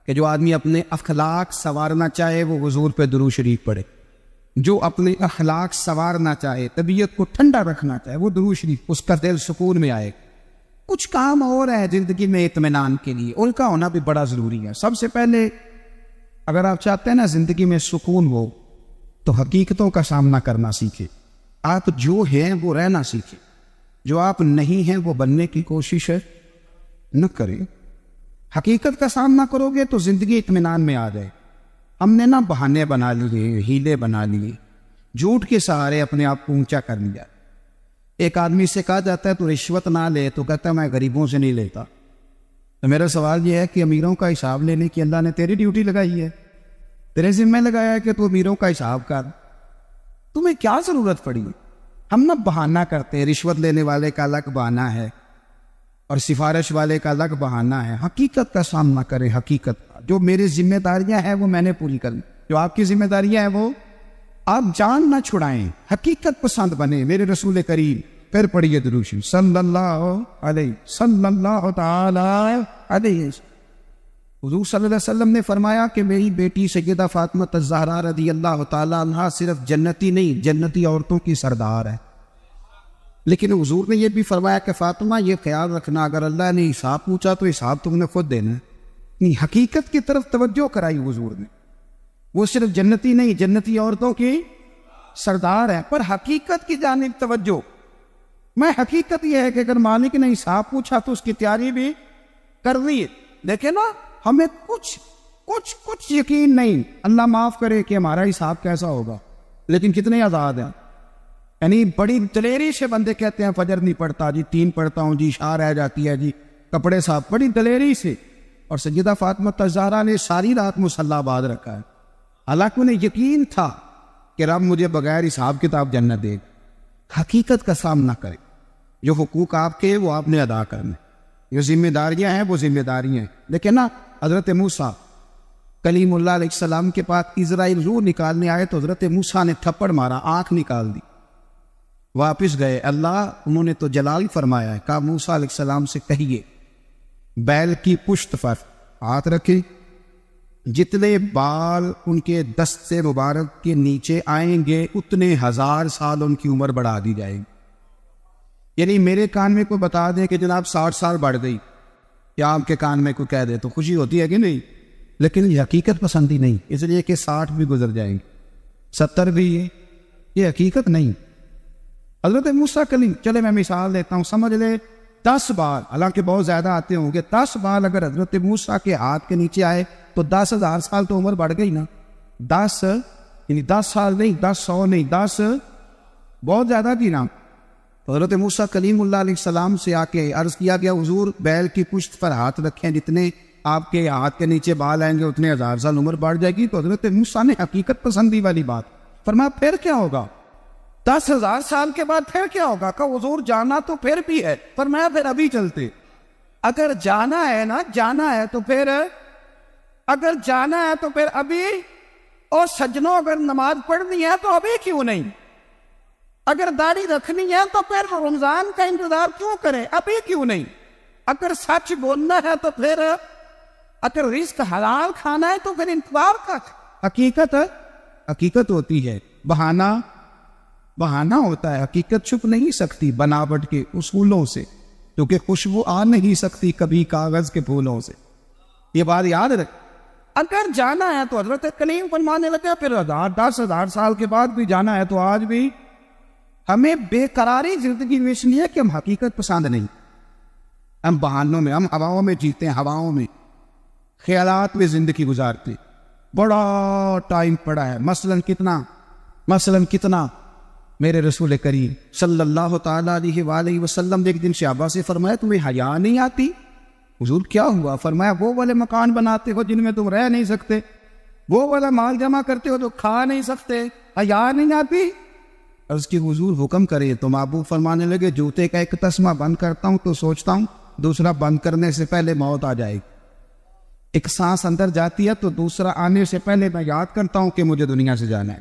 کہ جو آدمی اپنے اخلاق سنوارنا چاہے وہ حضور پہ درود شریف پڑھے. جو اپنے اخلاق سنوارنا چاہے، طبیعت کو ٹھنڈا رکھنا چاہے، وہ درود شریف، اس کا دل سکون میں آئے. کچھ کام اور ہے زندگی میں اطمینان کے لیے، ان کا ہونا بھی بڑا ضروری ہے. سب سے پہلے اگر آپ چاہتے ہیں نا زندگی میں سکون ہو تو حقیقتوں کا سامنا کرنا سیکھیں. آپ جو ہیں وہ رہنا سیکھیں، جو آپ نہیں ہیں وہ بننے کی کوشش نہ کریں. حقیقت کا سامنا کرو گے تو زندگی اطمینان میں آ جائے. ہم نے نا بہانے بنا لیے، ہیلے بنا لیے، جھوٹ کے سہارے اپنے آپ کو اونچا کر لیا. ایک آدمی سے کہا جاتا ہے تو رشوت نہ لے، تو کہتا ہے میں غریبوں سے نہیں لیتا. تو میرا سوال یہ ہے کہ امیروں کا حساب لینے کی اللہ نے تیری ڈیوٹی لگائی ہے، تیرے ذمہ لگایا ہے کہ تو امیروں کا حساب کر. تمہیں کیا ضرورت پڑی؟ ہم نا بہانہ کرتے ہیں، رشوت لینے والے کا الگ بہانہ ہے اور سفارش والے کا الگ بہانہ ہے. حقیقت کا سامنا کریں. حقیقت جو میری ذمہ داریاں ہیں وہ میں نے پوری کرنی، جو آپ کی ذمہ داریاں ہیں وہ آپ جان نہ چھڑائیں، حقیقت پسند بنے. میرے رسول کریم پھر پڑھیے درود شریف صلی اللہ تعالی علیہ. حضور صلی اللہ علیہ وسلم نے فرمایا کہ میری بیٹی سیدہ فاطمہ الزہرا رضی اللہ تعالی عنہا صرف جنتی نہیں، جنتی عورتوں کی سردار ہے. لیکن حضور نے یہ بھی فرمایا کہ فاطمہ یہ خیال رکھنا اگر اللہ نے حساب پوچھا تو حساب تم نے خود دینا. حقیقت کی طرف توجہ کرائی حضور نے. وہ صرف جنتی نہیں، جنتی عورتوں کی سردار ہے، پر حقیقت کی جانب توجہ. میں حقیقت یہ ہے کہ اگر مالک نے حساب پوچھا تو اس کی تیاری بھی کرنی ہے. دیکھیں نا ہمیں کچھ کچھ یقین نہیں. اللہ معاف کرے کہ ہمارا حساب کیسا ہوگا, لیکن کتنے آزاد ہیں. یعنی بڑی دلیری سے بندے کہتے ہیں فجر نہیں پڑھتا جی, 3 پڑھتا ہوں جی, شاہ رہ جاتی ہے جی, کپڑے صاف, بڑی دلیری سے. اور سیدہ فاطمہ الزہرا نے ساری رات مصلی آباد رکھا ہے, حالانکہ انہیں یقین تھا کہ رب مجھے بغیر حساب کتاب جنت دے گا. حقیقت کا سامنا کرے, جو حقوق آپ کے وہ آپ نے ادا کرنے, جو ذمہ داریاں ہیں وہ ذمہ داریاں ہیں. لیکن نا حضرت موسیٰ کلیم اللہ علیہ السلام کے پاس اسرائیل روح نکالنے آئے تو حضرت موسیٰ نے تھپڑ مارا, آنکھ نکال دی, واپس گئے. اللہ انہوں نے تو جلال فرمایا ہے, کہا موسیٰ علیہ السلام سے کہیے بیل کی پشت پر ہاتھ رکھے, جتنے بال ان کے دست مبارک کے نیچے آئیں گے اتنے 1000 سال ان کی عمر بڑھا دی جائے گی. یعنی میرے کان میں کوئی بتا دے کہ جناب 60 سال بڑھ گئی, یا آپ کے کان میں کوئی کہہ دے تو خوشی ہوتی ہے کہ نہیں, لیکن یہ حقیقت پسندی نہیں, اس لیے کہ 60 بھی گزر جائیں گے, 70 بھی, یہ حقیقت نہیں. حضرت موسیٰ کلیم, چلے میں مثال دیتا ہوں, سمجھ لے 10 بال, حالانکہ بہت زیادہ آتے ہوں گے, 10 بال اگر حضرت موسیٰ کے ہاتھ کے نیچے آئے تو 10,000 سال تو عمر بڑھ گئی نا. 10 یعنی 10 سال نہیں, 10 100 نہیں, 10 بہت زیادہ تھی نا. حضرت موسیٰ کلیم اللہ علیہ السلام سے آ کے عرض کیا گیا حضور بیل کی پشت پر ہاتھ رکھیں, جتنے آپ کے ہاتھ کے نیچے بال آئیں گے اتنے 1000 سال عمر بڑھ جائے گی. تو حضرت موسیٰ نے حقیقت پسندی والی بات فرمایا, پھر کیا ہوگا 10,000 سال کے بعد پھر کیا ہوگا؟ کہ حضور جانا تو پھر بھی ہے. فرمایا پھر ابھی چلتے, اگر جانا ہے نا, جانا ہے تو پھر, اگر جانا ہے تو پھر ابھی. اور سجنوں اگر نماز پڑھنی ہے تو ابھی کیوں نہیں؟ اگر داڑھی رکھنی ہے تو پھر رمضان کا انتظار کیوں کریں, ابھی کیوں نہیں؟ اگر سچ بولنا ہے تو پھر, اگر رزق حلال کھانا ہے تو پھر انتظار کا. حقیقت ہوتی ہے, بہانہ ہوتا ہے. حقیقت چھپ نہیں سکتی بناوٹ کے اصولوں سے, کیونکہ خوشبو آ نہیں سکتی کبھی کاغذ کے پھولوں سے. یہ بات یاد رکھ. اگر جانا ہے تو حضرت کلیم فرمانے لگا پھر 10,000 سال کے بعد بھی جانا ہے. تو آج بھی ہمیں بے قراری زندگی میں اس لیے کہ ہم حقیقت پسند نہیں, ہم بہانوں میں, ہم ہواؤں میں جیتے ہیں, ہواؤں میں, خیالات میں زندگی گزارتے. بڑا ٹائم پڑا ہے. مثلاً کتنا میرے رسول کریم صلی اللہ تعالیٰ علیہ وآلہ وسلم نے ایک دن صحابہ سے فرمایا تمہیں حیا نہیں آتی؟ حضور کیا ہوا؟ فرمایا وہ والے مکان بناتے ہو جن میں تم رہ نہیں سکتے, وہ والا مال جمع کرتے ہو تو کھا نہیں سکتے, حیا نہیں آتی؟ اس کی حضور حکم کرے تو محبوب فرمانے لگے جوتے کا ایک تسمہ بند کرتا ہوں تو سوچتا ہوں دوسرا بند کرنے سے پہلے موت آ جائے گی. ایک سانس اندر جاتی ہے تو دوسرا آنے سے پہلے میں یاد کرتا ہوں کہ مجھے دنیا سے جانا ہے.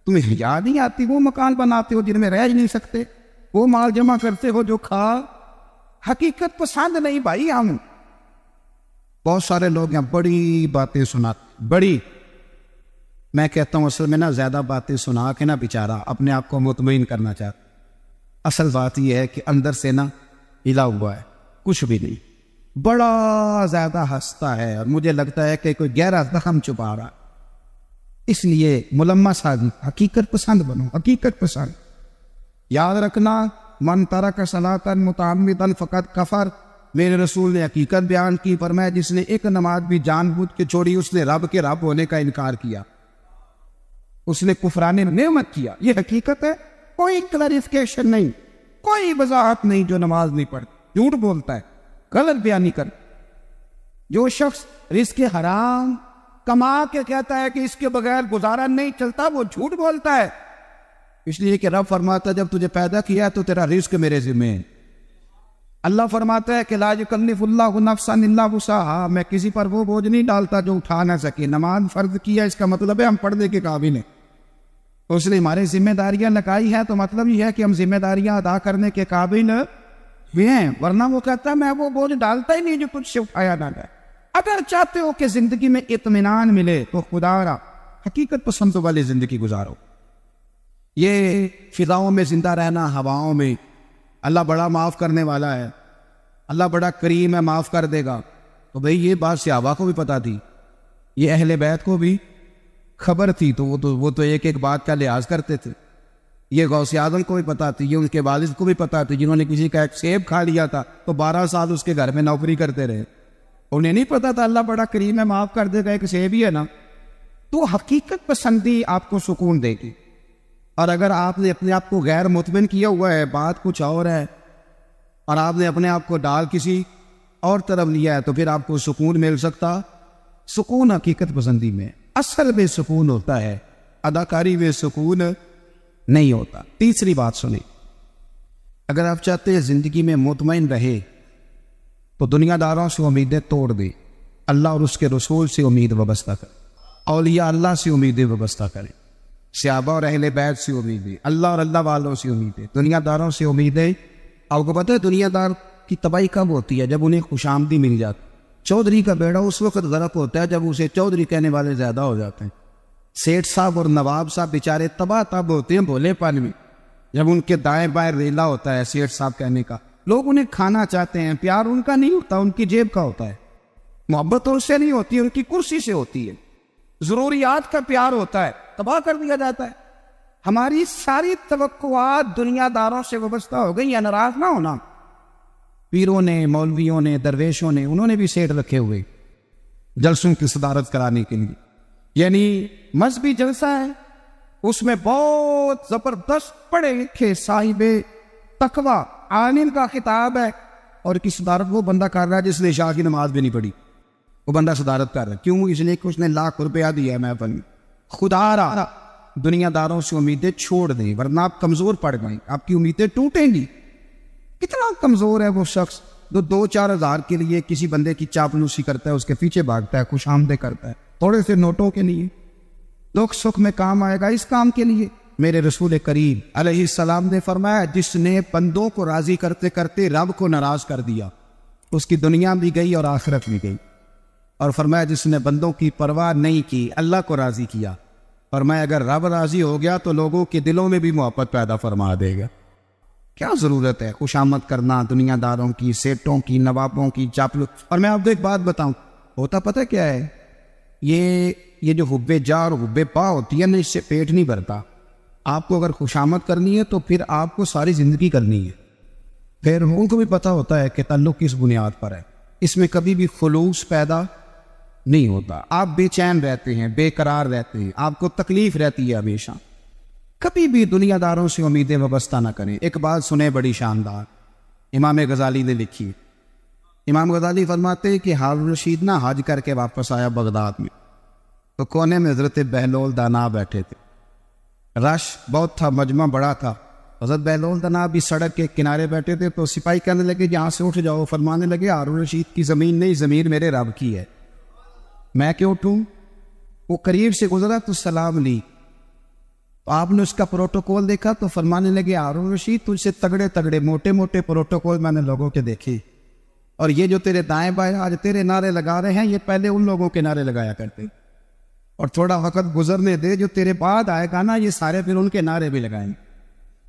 تمہیں یاد نہیں آتی؟ وہ مکان بناتے ہو جن میں رہ ہی نہیں سکتے, وہ مال جمع کرتے ہو جو کھا. حقیقت پسند نہیں بھائی. ہم بہت سارے لوگ ہیں بڑی باتیں سناتے, بڑی, میں کہتا ہوں اصل میں نا زیادہ باتیں سنا کے نا بیچارہ اپنے آپ کو مطمئن کرنا چاہتا. اصل بات یہ ہے کہ اندر سے نا ہلا ہوا ہے, کچھ بھی نہیں, بڑا زیادہ ہنستا ہے اور مجھے لگتا ہے کہ کوئی گہرا زخم چھپا رہا. اس لیے ملمس آدمی حقیقت پسند بنو, حقیقت پسند. یاد رکھنا من ترک صلاۃ متعمدا فقط کفر. میرے رسول نے حقیقت بیان کی, فرمایا جس نے ایک نماز بھی جان بوجھ کے چھوڑی اس نے رب کے رب ہونے کا انکار کیا, اس نے کفران نعمت کیا. یہ حقیقت ہے, کوئی کلیریفیکیشن نہیں, کوئی وضاحت نہیں. جو نماز نہیں پڑھتا جھوٹ بولتا ہے, غلط بیانی کر. جو شخص رزق حرام کما کے کہتا ہے کہ اس کے بغیر گزارا نہیں چلتا, وہ جھوٹ بولتا ہے. اس لیے کہ رب فرماتا ہے جب تجھے پیدا کیا تو تیرا رزق میرے ذمہ ہے. اللہ فرماتا ہے کہ لا یکلف اللہ نفسا الا وسعها, میں کسی پر وہ بوجھ نہیں ڈالتا جو اٹھا نہ سکے. نماز فرض کیا اس کا مطلب ہے ہم پڑھنے کے قابل ہیں, اس نے ہمارے ذمہ داریاں لگائی ہے, تو مطلب یہ ہے کہ ہم ذمہ داریاں ادا کرنے کے قابل بھی ہیں. ورنہ وہ کہتا ہے میں وہ بوجھ ڈالتا ہی نہیں جو تجھ سے اٹھایا نہ جائے. اگر چاہتے ہو کہ زندگی میں اطمینان ملے تو خدا را حقیقت پسند والی زندگی گزارو. یہ فضاؤں میں زندہ رہنا, ہواؤں میں, اللہ بڑا معاف کرنے والا ہے, اللہ بڑا کریم ہے, معاف کر دے گا. تو بھئی یہ بات صحابہ کو بھی پتا تھی, یہ اہل بیت کو بھی خبر تھی, تو وہ تو ایک ایک بات کا لحاظ کرتے تھے. یہ غوث اعظم کو بھی پتا تھی, یہ ان کے والد کو بھی پتا تھی, جنہوں نے کسی کا ایک سیب کھا لیا تھا تو 12 سال اس کے گھر میں نوکری کرتے رہے. انہیں نہیں پتا تھا اللہ بڑا کریم ہے، معاف کر دے گا، ایک سے بھی ہے نا. تو حقیقت پسندی آپ کو سکون دے گی. اور اگر آپ نے اپنے آپ کو غیر مطمئن کیا ہوا ہے، بات کچھ اور ہے، اور آپ نے اپنے آپ کو ڈال کسی اور طرف لیا ہے، تو پھر آپ کو سکون مل سکتا. سکون حقیقت پسندی میں، اصل میں سکون ہوتا ہے، اداکاری میں سکون نہیں ہوتا. تیسری بات سنیں، اگر آپ چاہتے ہیں زندگی میں مطمئن رہے تو دنیا داروں سے امیدیں توڑ دیں، اللہ اور اس کے رسول سے امید وابستہ کریں، اولیاء اللہ سے امیدیں وابستہ کریں، صحابہ اور اہل بیت سے امیدیں، اللہ اور اللہ والوں سے امیدیں، دنیا داروں سے امیدیں. آپ کو پتہ ہے دنیا دار کی تباہی کب ہوتی ہے؟ جب انہیں خوش آمدی مل جاتی. چودھری کا بیڑا اس وقت غرق ہوتا ہے جب اسے چودھری کہنے والے زیادہ ہو جاتے ہیں. سیٹھ صاحب اور نواب صاحب بیچارے تباہ تب ہوتے ہیں بھولے پن میں، جب ان کے دائیں بائیں ریلا ہوتا ہے سیٹھ صاحب کہنے کا. لوگ انہیں کھانا چاہتے ہیں، پیار ان کا نہیں ہوتا، ان کی جیب کا ہوتا ہے. محبت ان سے نہیں ہوتی، ان کی کرسی سے ہوتی ہے. ضروریات کا پیار ہوتا ہے، تباہ کر دیا جاتا ہے. ہماری ساری توقعات دنیا داروں سے وابستہ ہو گئی. یا ناراض نہ ہونا، پیروں نے، مولویوں نے، درویشوں نے، انہوں نے بھی سیٹ رکھے ہوئے جلسوں کی صدارت کرانے کے لیے. یعنی مذہبی جلسہ ہے، اس میں بہت زبردست پڑھے لکھے صاحب تقویٰ عالم کا خطاب ہے، اور کی صدارت وہ بندہ کر رہا ہے جس نے عشاء کی نماز بھی نہیں پڑھی، وہ بندہ صدارت کر رہا ہے. کیوں؟ اس لیے کہ اس نے لاکھ روپیہ دیا ہے محفل میں. خدا را دنیا داروں سے امیدیں چھوڑ دیں، ورنہ آپ کمزور پڑ گئیں، آپ کی امیدیں ٹوٹیں گی. کتنا کمزور ہے وہ شخص جو 2-4 ہزار کے لیے کسی بندے کی چاپلوسی کرتا ہے، اس کے پیچھے بھاگتا ہے، خوش آمدیں کرتا ہے تھوڑے سے نوٹوں کے لیے. دکھ سکھ میں کام آئے گا اس کام کے لیے. میرے رسول کریم علیہ السلام نے فرمایا، جس نے بندوں کو راضی کرتے کرتے رب کو ناراض کر دیا، اس کی دنیا بھی گئی اور آخرت بھی گئی. اور فرمایا جس نے بندوں کی پرواہ نہیں کی، اللہ کو راضی کیا، فرمایا اگر رب راضی ہو گیا تو لوگوں کے دلوں میں بھی محبت پیدا فرما دے گا. کیا ضرورت ہے خوشامد کرنا دنیا داروں کی، سیٹوں کی، نوابوں کی، چاپلو. اور میں آپ کو ایک بات بتاؤں، ہوتا پتہ کیا ہے؟ یہ جو حب جا اور حب پا ہوتی ہے نا، اس سے پیٹ نہیں بھرتا. آپ کو اگر خوشامد کرنی ہے تو پھر آپ کو ساری زندگی کرنی ہے. پھر ان کو بھی پتہ ہوتا ہے کہ تعلق کس بنیاد پر ہے. اس میں کبھی بھی خلوص پیدا نہیں ہوتا. آپ بے چین رہتے ہیں، بے قرار رہتے ہیں، آپ کو تکلیف رہتی ہے ہمیشہ. کبھی بھی دنیا داروں سے امیدیں وابستہ نہ کریں. ایک بات سنیں بڑی شاندار، امام غزالی نے لکھی. امام غزالی فرماتے ہیں کہ ہارون رشید نہ حج کر کے واپس آیا بغداد میں، تو کونے میں حضرت بہلول دانا بیٹھے تھے. رش بہت تھا، مجمع بڑا تھا. حضرت بہلول دانا بھی سڑک کے کنارے بیٹھے تھے. تو سپاہی کہنے لگے یہاں سے اٹھ جاؤ. فرمانے لگے ہارون رشید کی زمین نہیں، زمین میرے رب کی ہے، میں کیوں اٹھوں؟ وہ قریب سے گزرا تو سلام لی. آپ نے اس کا پروٹوکول دیکھا تو فرمانے لگے ہارون رشید تجھ سے تگڑے تگڑے موٹے موٹے پروٹوکول میں نے لوگوں کے دیکھے، اور یہ جو تیرے دائیں بائیں آج تیرے نعرے لگا رہے ہیں، یہ پہلے ان لوگوں کے نعرے لگایا کرتے. اور تھوڑا وقت گزرنے دے، جو تیرے بعد آئے گا نا، یہ سارے پھر ان کے نعرے بھی لگائیں.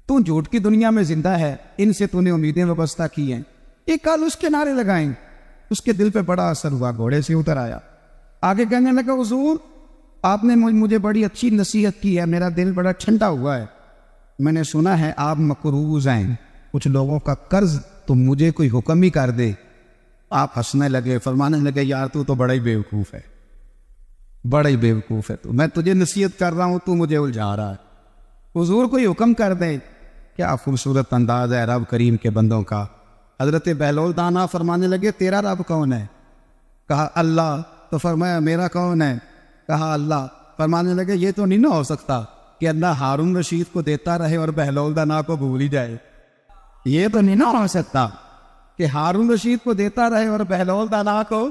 تو جھوٹ کی دنیا میں زندہ ہے، ان سے تو نے امیدیں وابستہ کی ہیں، یہ کل اس کے نعرے لگائیں. اس کے دل پہ بڑا اثر ہوا، گھوڑے سے اتر آیا. آگے کہنے لگا حضور آپ نے مجھے بڑی اچھی نصیحت کی ہے، میرا دل بڑا ٹھنڈا ہوا ہے. میں نے سنا ہے آپ مقروض ہیں، کچھ لوگوں کا قرض، تو مجھے کوئی حکم ہی کر دے. آپ ہنسنے لگے، فرمانے لگے یار تو بڑا ہی بیوقوف ہے، بڑا ہی بیوقوف ہے تو. میں تجھے نصیحت کر رہا ہوں، تو مجھے الجھا رہا ہے. حضور کوئی حکم کر دے. کیا خوبصورت انداز ہے رب کریم کے بندوں کا. حضرت بہلول دانا فرمانے لگے تیرا رب کون ہے؟ کہا اللہ. تو فرمایا میرا کون ہے؟ کہا اللہ. فرمانے لگے یہ تو نہیں نہ ہو سکتا کہ اللہ ہارون رشید کو دیتا رہے اور بہلول دانا کو بھول ہی جائے. یہ تو نہیں نہ ہو سکتا کہ ہارون رشید کو دیتا رہے اور بہلول دانا کو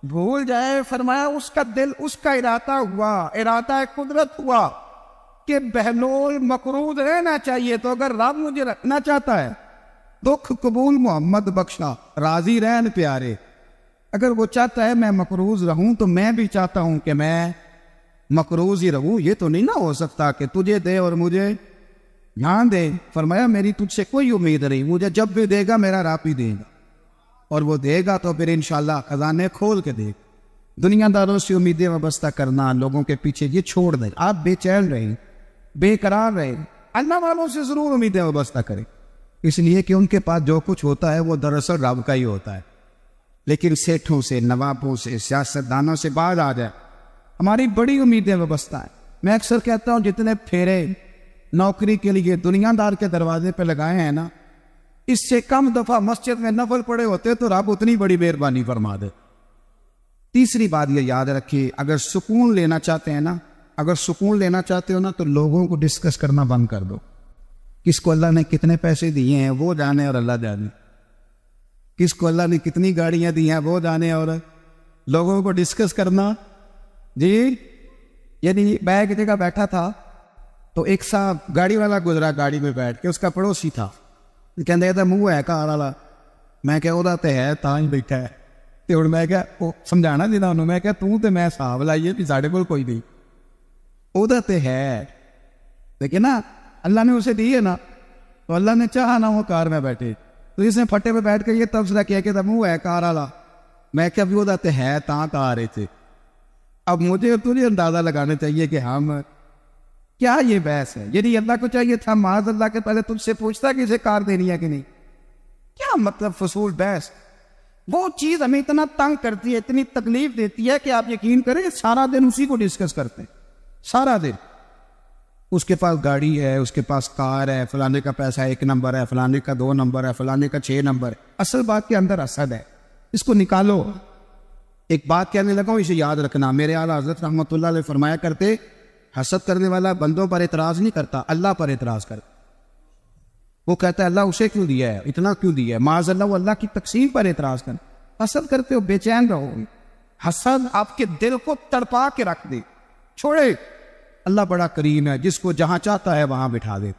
بھول جائے. فرمایا اس کا دل، اس کا ارادہ ہوا، ارادہ قدرت ہوا کہ بہلول مقروض رہنا چاہیے. تو اگر رب مجھے رکھنا چاہتا ہے، دکھ قبول محمد بخشا، راضی رہن پیارے، اگر وہ چاہتا ہے میں مقروض رہوں تو میں بھی چاہتا ہوں کہ میں مقروض ہی رہوں. یہ تو نہیں نہ ہو سکتا کہ تجھے دے اور مجھے نہ دے. فرمایا میری تجھ سے کوئی امید نہیں، مجھے جب بھی دے گا میرا رب ہی دے گا، اور وہ دے گا تو پھر انشاءاللہ خزانے کھول کے دے گا. دنیا داروں سے امیدیں وابستہ کرنا، لوگوں کے پیچھے، یہ چھوڑ دیں. آپ بے چین رہیں، بے قرار رہیں. اللہ والوں سے ضرور امیدیں وابستہ کریں، اس لیے کہ ان کے پاس جو کچھ ہوتا ہے وہ دراصل رب کا ہی ہوتا ہے. لیکن سیٹھوں سے، نوابوں سے، سیاستدانوں سے باز آ جائے. ہماری بڑی امیدیں وابستہ ہیں. میں اکثر کہتا ہوں جتنے پھیرے نوکری کے لیے دنیا دار کے دروازے پہ لگائے ہیں نا، اس سے کم دفعہ مسجد میں نفل پڑے ہوتے تو رب اتنی بڑی مہربانی فرما دے. تیسری بات یہ یاد رکھیے، اگر سکون لینا چاہتے ہیں نا، اگر سکون لینا چاہتے ہو نا تو لوگوں کو ڈسکس کرنا بند کر دو. کس کو اللہ نے کتنے پیسے دیے ہیں وہ جانے اور اللہ جانے. کس کو اللہ نے کتنی گاڑیاں دی ہیں وہ جانے، اور لوگوں کو ڈسکس کرنا. جی یعنی میں ایک جگہ بیٹھا تھا تو ایک صاحب گاڑی والا گزرا، گاڑی میں بیٹھ کے، اس کا پڑوسی تھا، کہتے تھا منہ ہے کار والا. میں کہ وہ تو ہے تاں ہی بیٹھا ہے. تے ہن میں کہ سمجھانا دینا انہوں، میں کہ تو تے میں حساب لائیے بھی ساڈے کول کوئی نہیں، وہ تے ہے لیکن نا اللہ نے اسے دی ہے نا، تو اللہ نے چاہا نا وہ کار میں بیٹھے، تو اس نے پھٹے پہ بیٹھ کے یہ تبصرہ کیا کہ منہ ہے کار والا. میں کہ ابھی وہ تے ہے تاں کار رہے تھے. اب مجھے تو نہیں اندازہ لگانا چاہیے کہ ہم کیا یہ بحث ہے. یعنی اللہ کو چاہیے تھا معاذ اللہ کے پہلے تجھ سے پوچھتا کہ اسے کار دینی ہے کہ نہیں. کیا مطلب فضول بحث. وہ چیز ہمیں اتنا تنگ کرتی ہے، اتنی تکلیف دیتی ہے کہ آپ یقین کریں سارا دن اسی کو ڈسکس کرتے ہیں. سارا دن اس کے پاس گاڑی ہے، اس کے پاس کار ہے، فلانے کا پیسہ 1 نمبر ہے، فلانے کا 2 نمبر ہے، فلانے کا 6 نمبر ہے. اصل بات کے اندر حسد ہے، اس کو نکالو. ایک بات کہنے لگا ہوں، اسے یاد رکھنا. میرے اعلیٰ حضرت رحمۃ اللہ علیہ فرمایا کرتے، حسد کرنے والا بندوں پر اعتراض نہیں کرتا، اللہ پر اعتراض کرتا. وہ کہتا ہے اللہ اسے کیوں دیا ہے، اتنا کیوں دیا ہے، معاذ اللہ وہ اللہ کی تقسیم پر اعتراض کرتا. حسد کرتے ہو بے چین رہو. حسد آپ کے دل کو تڑپا کے رکھ دے. چھوڑے، اللہ بڑا کریم ہے، جس کو جہاں چاہتا ہے وہاں بٹھا دے.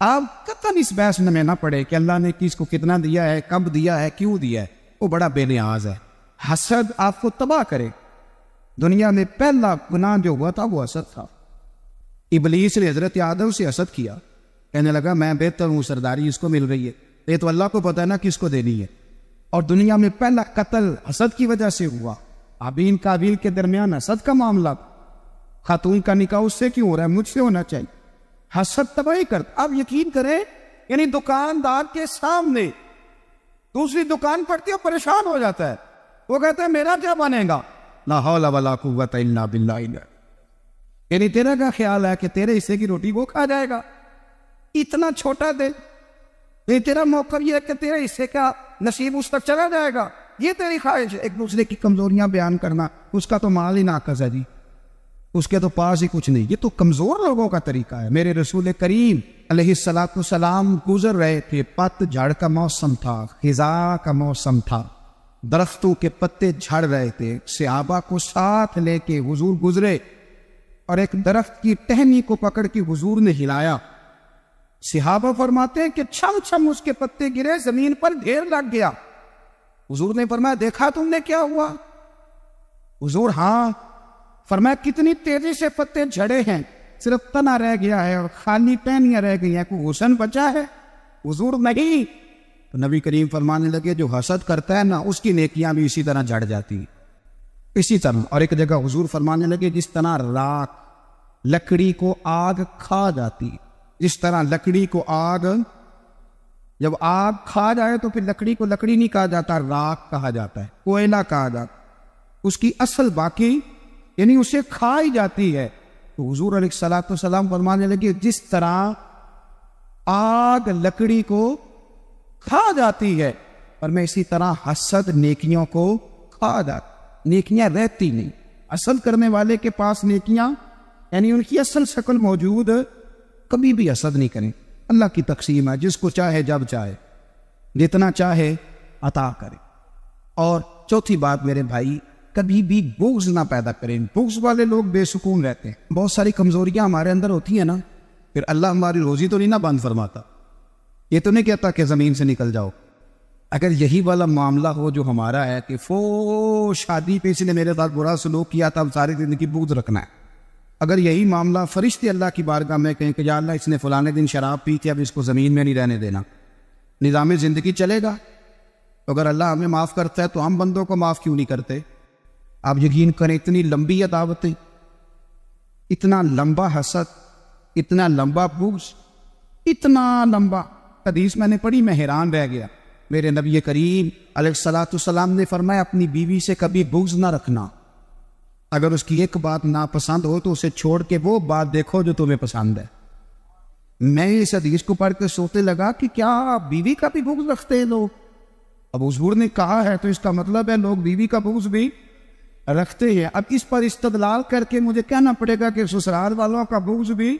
آپ قطعاً اس بحث میں نہ پڑے کہ اللہ نے کس کو کتنا دیا ہے، کب دیا ہے، کیوں دیا ہے. وہ بڑا بے نیاز ہے. حسد آپ کو تباہ کرے. دنیا میں پہلا گناہ جو ہوا تھا وہ حسد تھا. ابلیس نے حضرت آدم سے حسد کیا، کہنے لگا میں بہتر ہوں، سرداری اس کو مل رہی ہے، یہ تو اللہ کو پتہ ہے نا کس کو دینی ہے. اور دنیا میں پہلا قتل حسد کی وجہ سے ہوا. حابیل قابیل کے درمیان حسد کا معاملہ. خاتون کا نکاح اس سے کیوں ہو رہا ہے، مجھ سے ہونا چاہیے. حسد تباہی کرتا. آپ یقین کریں، یعنی دکاندار کے سامنے دوسری دکان پڑتی ہے، پریشان ہو جاتا ہے. وہ کہتا ہے میرا کیا بنے گا، لا حول ولا قوت الا باللہ. یعنی تیرا کیا خیال ہے کہ تیرے حصے کی روٹی وہ کھا جائے گا. اتنا چھوٹا دل. یہ تیرا موقع یہ ہے کہ تیرے حصے کا نصیب اس تک چلا جائے گا، یہ تیری خواہش ہے. ایک دوسرے کی کمزوریاں بیان کرنا، اس کا تو مال ہی ناقص ہے جی، اس کے تو پاس ہی کچھ نہیں. یہ تو کمزور لوگوں کا طریقہ ہے. میرے رسول کریم علیہ الصلوۃ والسلام گزر رہے تھے، پت جھڑ کا موسم تھا، خزاں کا موسم تھا، درختوں کے پتے جھڑ رہے تھے. صحابہ کو ساتھ لے کے حضور گزرے اور ایک درخت کی ٹہنی کو پکڑ کے حضور نے ہلایا. صحابہ فرماتے ہیں کہ چھم چھم اس کے پتے گرے، زمین پر ڈھیر لگ گیا. حضور نے فرمایا دیکھا تم نے کیا ہوا؟ حضور ہاں. فرمایا کتنی تیزی سے پتے جھڑے ہیں، صرف تنا رہ گیا ہے اور خالی ٹہنیاں رہ گئی ہیں، کوئی حسن بچا ہے؟ حضور نہیں. تو نبی کریم فرمانے لگے جو حسد کرتا ہے نا اس کی نیکیاں بھی اسی طرح جھڑ جاتی اسی طرح. اور ایک جگہ حضور فرمانے لگے جس طرح راکھ لکڑی کو آگ کھا جاتی، جس طرح لکڑی کو آگ، جب آگ کھا جائے تو پھر لکڑی کو لکڑی نہیں کہا جاتا، راکھ کہا جاتا ہے، کوئلہ کہا جاتا، اس کی اصل باقی یعنی اسے کھائی جاتی ہے. تو حضور علیہ الصلوۃ والسلام فرمانے لگے جس طرح آگ لکڑی کو کھا جاتی ہے، اور میں اسی طرح حسد نیکیوں کو کھا جاتا. نیکیاں رہتی نہیں. اصل کرنے والے کے پاس نیکیاں یعنی ان کی اصل شکل موجود، کبھی بھی حسد نہیں کریں. اللہ کی تقسیم ہے، جس کو چاہے جب چاہے جتنا چاہے عطا کرے. اور چوتھی بات میرے بھائی، کبھی بھی بغض نہ پیدا کریں. بغض والے لوگ بے سکون رہتے ہیں. بہت ساری کمزوریاں ہمارے اندر ہوتی ہیں نا، پھر اللہ ہماری روزی تو نہیں نہ بند فرماتا. یہ تو نہیں کہتا کہ زمین سے نکل جاؤ. اگر یہی والا معاملہ ہو جو ہمارا ہے کہ شادی پہ اس نے میرے ساتھ برا سلوک کیا تھا، اب ساری زندگی بغض رکھنا ہے. اگر یہی معاملہ فرشتے اللہ کی بارگاہ میں کہیں کہ یا اللہ اس نے فلانے دن شراب پی تھی، اب اس کو زمین میں نہیں رہنے دینا، نظام زندگی چلے گا. اگر اللہ ہمیں معاف کرتا ہے تو ہم بندوں کو معاف کیوں نہیں کرتے؟ آپ یقین کریں اتنی لمبی عداوتیں، اتنا لمبا حسد، اتنا لمبا بغض، اتنا لمبا. حدیث میں نے پڑھی، میں حیران رہ گیا. میرے نبی کریم علیہ الصلوۃ والسلام نے فرمایا اپنی بیوی سے کبھی بغض نہ رکھنا، اگر اس کی ایک بات ناپسند ہو تو اسے چھوڑ کے وہ بات دیکھو جو تمہیں پسند ہے۔ میں اس حدیث کو پڑھ کے سوچنے لگا کہ کیا بیوی کا بھی بغض رکھتے ہیں لوگ؟ اب حضور نے کہا ہے تو اس کا مطلب ہے لوگ بیوی کا بغض بھی رکھتے ہیں۔ اب اس پر استدلال کر کے مجھے کہنا پڑے گا کہ سسرال والوں کا بغض بھی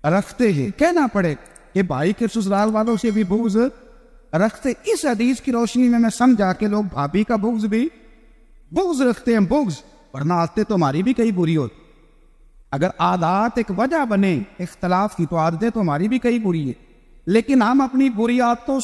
رکھتے ہیں، کہنا پڑے کہ بھائی کے سسرال والوں سے بھی بغض رکھتے۔ اس حدیث کی روشنی میں سمجھا کہ لوگ بھابھی کا بغض بھی رکھتے ہیں، بغض، ورنہ عادتیں تو ہماری بھی کئی بری ہوتی۔ اگر عادات ایک وجہ بنے اختلاف کی تو عادتیں تو ہماری بھی کئی بری ہے، لیکن ہم اپنی بری عادتوں